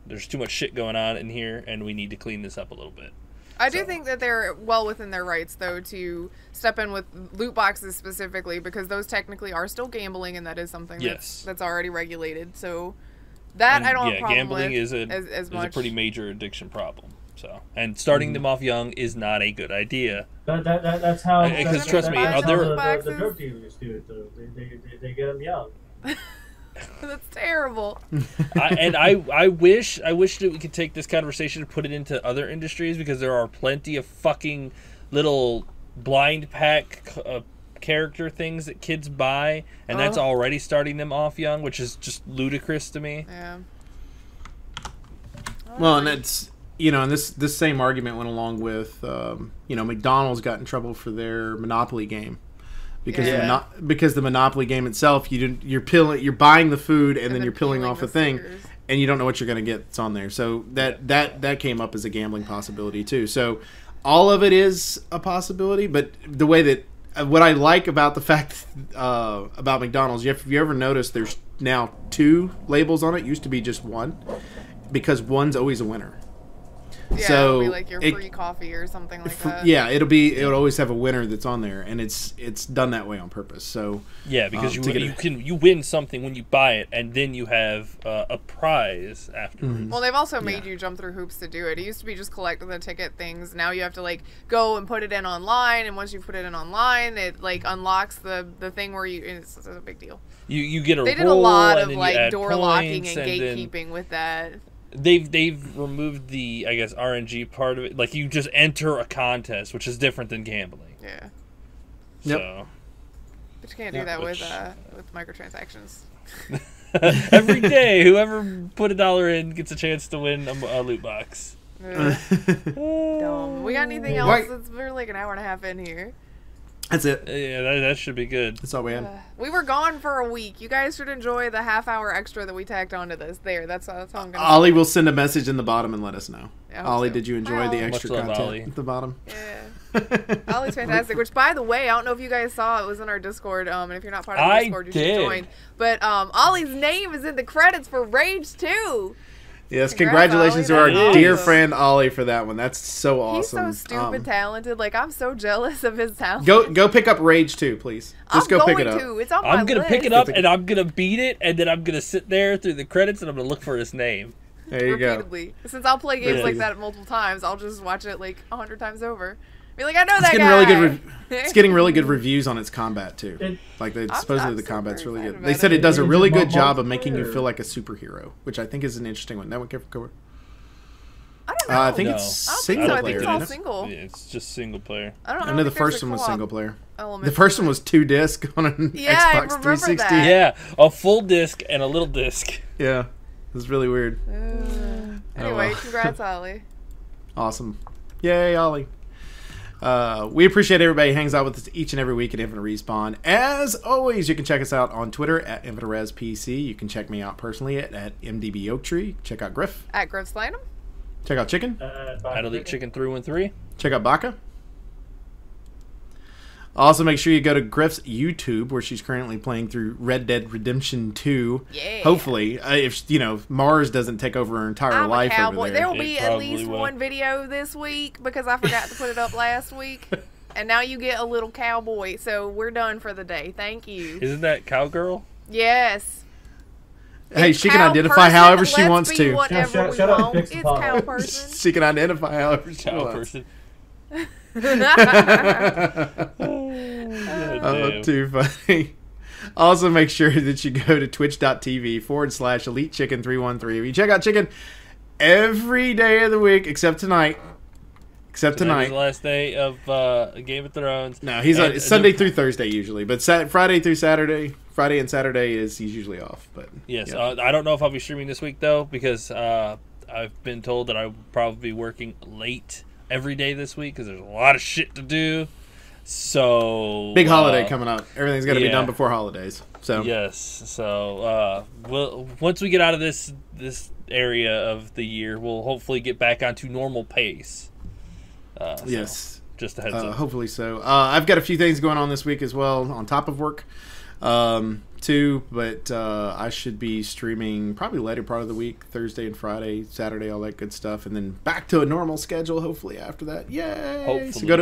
there's too much shit going on in here, and we need to clean this up a little bit. I do think that they're well within their rights, though, to step in with loot boxes specifically, because those technically are still gambling, and that is something that's already regulated. So that And, I don't have a problem gambling with is as much. a pretty major addiction problem. So, and starting them off young is not a good idea. That's how. Because trust me, Buy the drug dealers do it. Though they get them young. That's terrible. I wish that we could take this conversation and put it into other industries, because there are plenty of fucking little blind pack character things that kids buy, and that's already starting them off young, which is just ludicrous to me. Yeah. Well, and that's, and this same argument went along with, McDonald's got in trouble for their Monopoly game. Because because the Monopoly game itself, you're buying the food and then you're peeling off a thing, and you don't know what you're going to get that's on there. So that came up as a gambling possibility too. So all of it is a possibility, but the way that what I like about the fact about McDonald's, if you ever notice, there's now 2 labels on it. Used to be just 1, because one's always a winner. Yeah, so it'll be like your free coffee or something like that. Yeah, it'll always have a winner that's on there, and it's done that way on purpose. So yeah, because you win something when you buy it, and then you have a prize afterwards. Well, they've also made you jump through hoops to do it. It used to be just collect the ticket things. Now you have to go and put it in online, and once you put it in online, it unlocks the thing where it's a big deal. You get a They did a lot of door locking and gatekeeping with that. They've removed the, I guess, RNG part of it. Like, you just enter a contest, which is different than gambling. Yeah. So. But you can't do that with microtransactions. Every day, whoever put $1 in gets a chance to win a loot box. Dumb. We got anything else? We're like an hour and a half in here. That's it. Yeah, that should be good. That's all we had. We were gone for a week. You guys should enjoy the half-hour extra that we tacked onto this. That's how I'm going to Ollie will send a message in the bottom and let us know. Ollie, so. did you enjoy the extra content at the bottom? Yeah. Ollie's fantastic. Which, by the way, I don't know if you guys saw, it was in our Discord. And if you're not part of the Discord, you should join. But Ollie's name is in the credits for Rage 2. Yes, congratulations to our dear friend Ollie for that one. That's so awesome. He's so stupid talented. I'm so jealous of his talent. Go pick up Rage 2, please. Just go pick it up. It's on my list. I'm going to pick it up, and I'm going to beat it, and then I'm going to sit there through the credits, and I'm going to look for his name. There you repeatedly. Since I'll play games like that multiple times, I'll just watch it 100 times over. Be like, I know that guy. It's getting really good reviews on its combat too. Supposedly the combat's really good. They said it does a really good job of making you feel like a superhero, which I think is an interesting one. That one cover. I don't know. I think it's single player. I think it's all single. Yeah, it's just single player. I know the first one was single player. The first one was 2 disc on an Xbox 360. That. Yeah, a full disc and a little disc. Yeah, it was really weird. Anyway, congrats, Ollie. Awesome. Yay, Ollie. We appreciate everybody who hangs out with us each and every week at Infinite Respawn. As always, you can check us out on Twitter at InfiniteResPC. You can check me out personally at MDB Oaktree. Check out Grif. At Grif Slanum. Check out Chicken. At Elite Chicken 313. Check out Baka. Also, make sure you go to Grif's YouTube, where she's currently playing through Red Dead Redemption 2. Yeah. Hopefully, if Mars doesn't take over her entire I'm life a cowboy. over There there. will be at least one video this week because I forgot to put it up last week. And now you get a little cowboy. So we're done for the day. Thank you. Isn't that cowgirl? Yes. Hey, It's she can cow identify person. however she Let's wants be to. Whatever we Shut up and want. fix the It's pot. cow person. She can identify however she Cow wants. person. Too funny. Also, make sure that you go to twitch.tv/EliteChicken313. You check out Chicken every day of the week except tonight. Except Tonight tonight. is the last day of Game of Thrones. No, he's on Sunday through Thursday usually, but Friday through Saturday. Friday and Saturday he's usually off. But yes, yeah. I don't know if I'll be streaming this week though because I've been told that I'll probably be working late every day this week because there's a lot of shit to do. So big holiday coming up. Everything's got to be yeah. done before holidays. So yes, so once we get out of this area of the year, we'll hopefully get back onto normal pace. yes, just a heads up. Hopefully so. I've got a few things going on this week as well on top of work too, but I should be streaming probably later part of the week, Thursday and Friday, Saturday, all that good stuff, and then back to a normal schedule hopefully after that. Yay! Hopefully. So go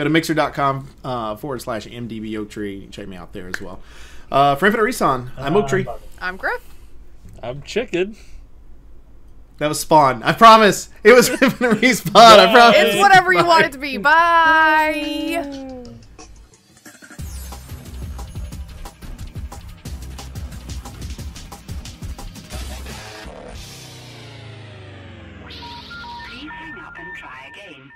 to mixer.com /MDB Oaktree. Check me out there as well. For Infinite Reson, I'm Oaktree. I'm Grif. I'm Chicken. That was Spawn. I promise. It was Infinite Respawn. I promise. It's whatever you want it to be. Bye. Please hang up and try again.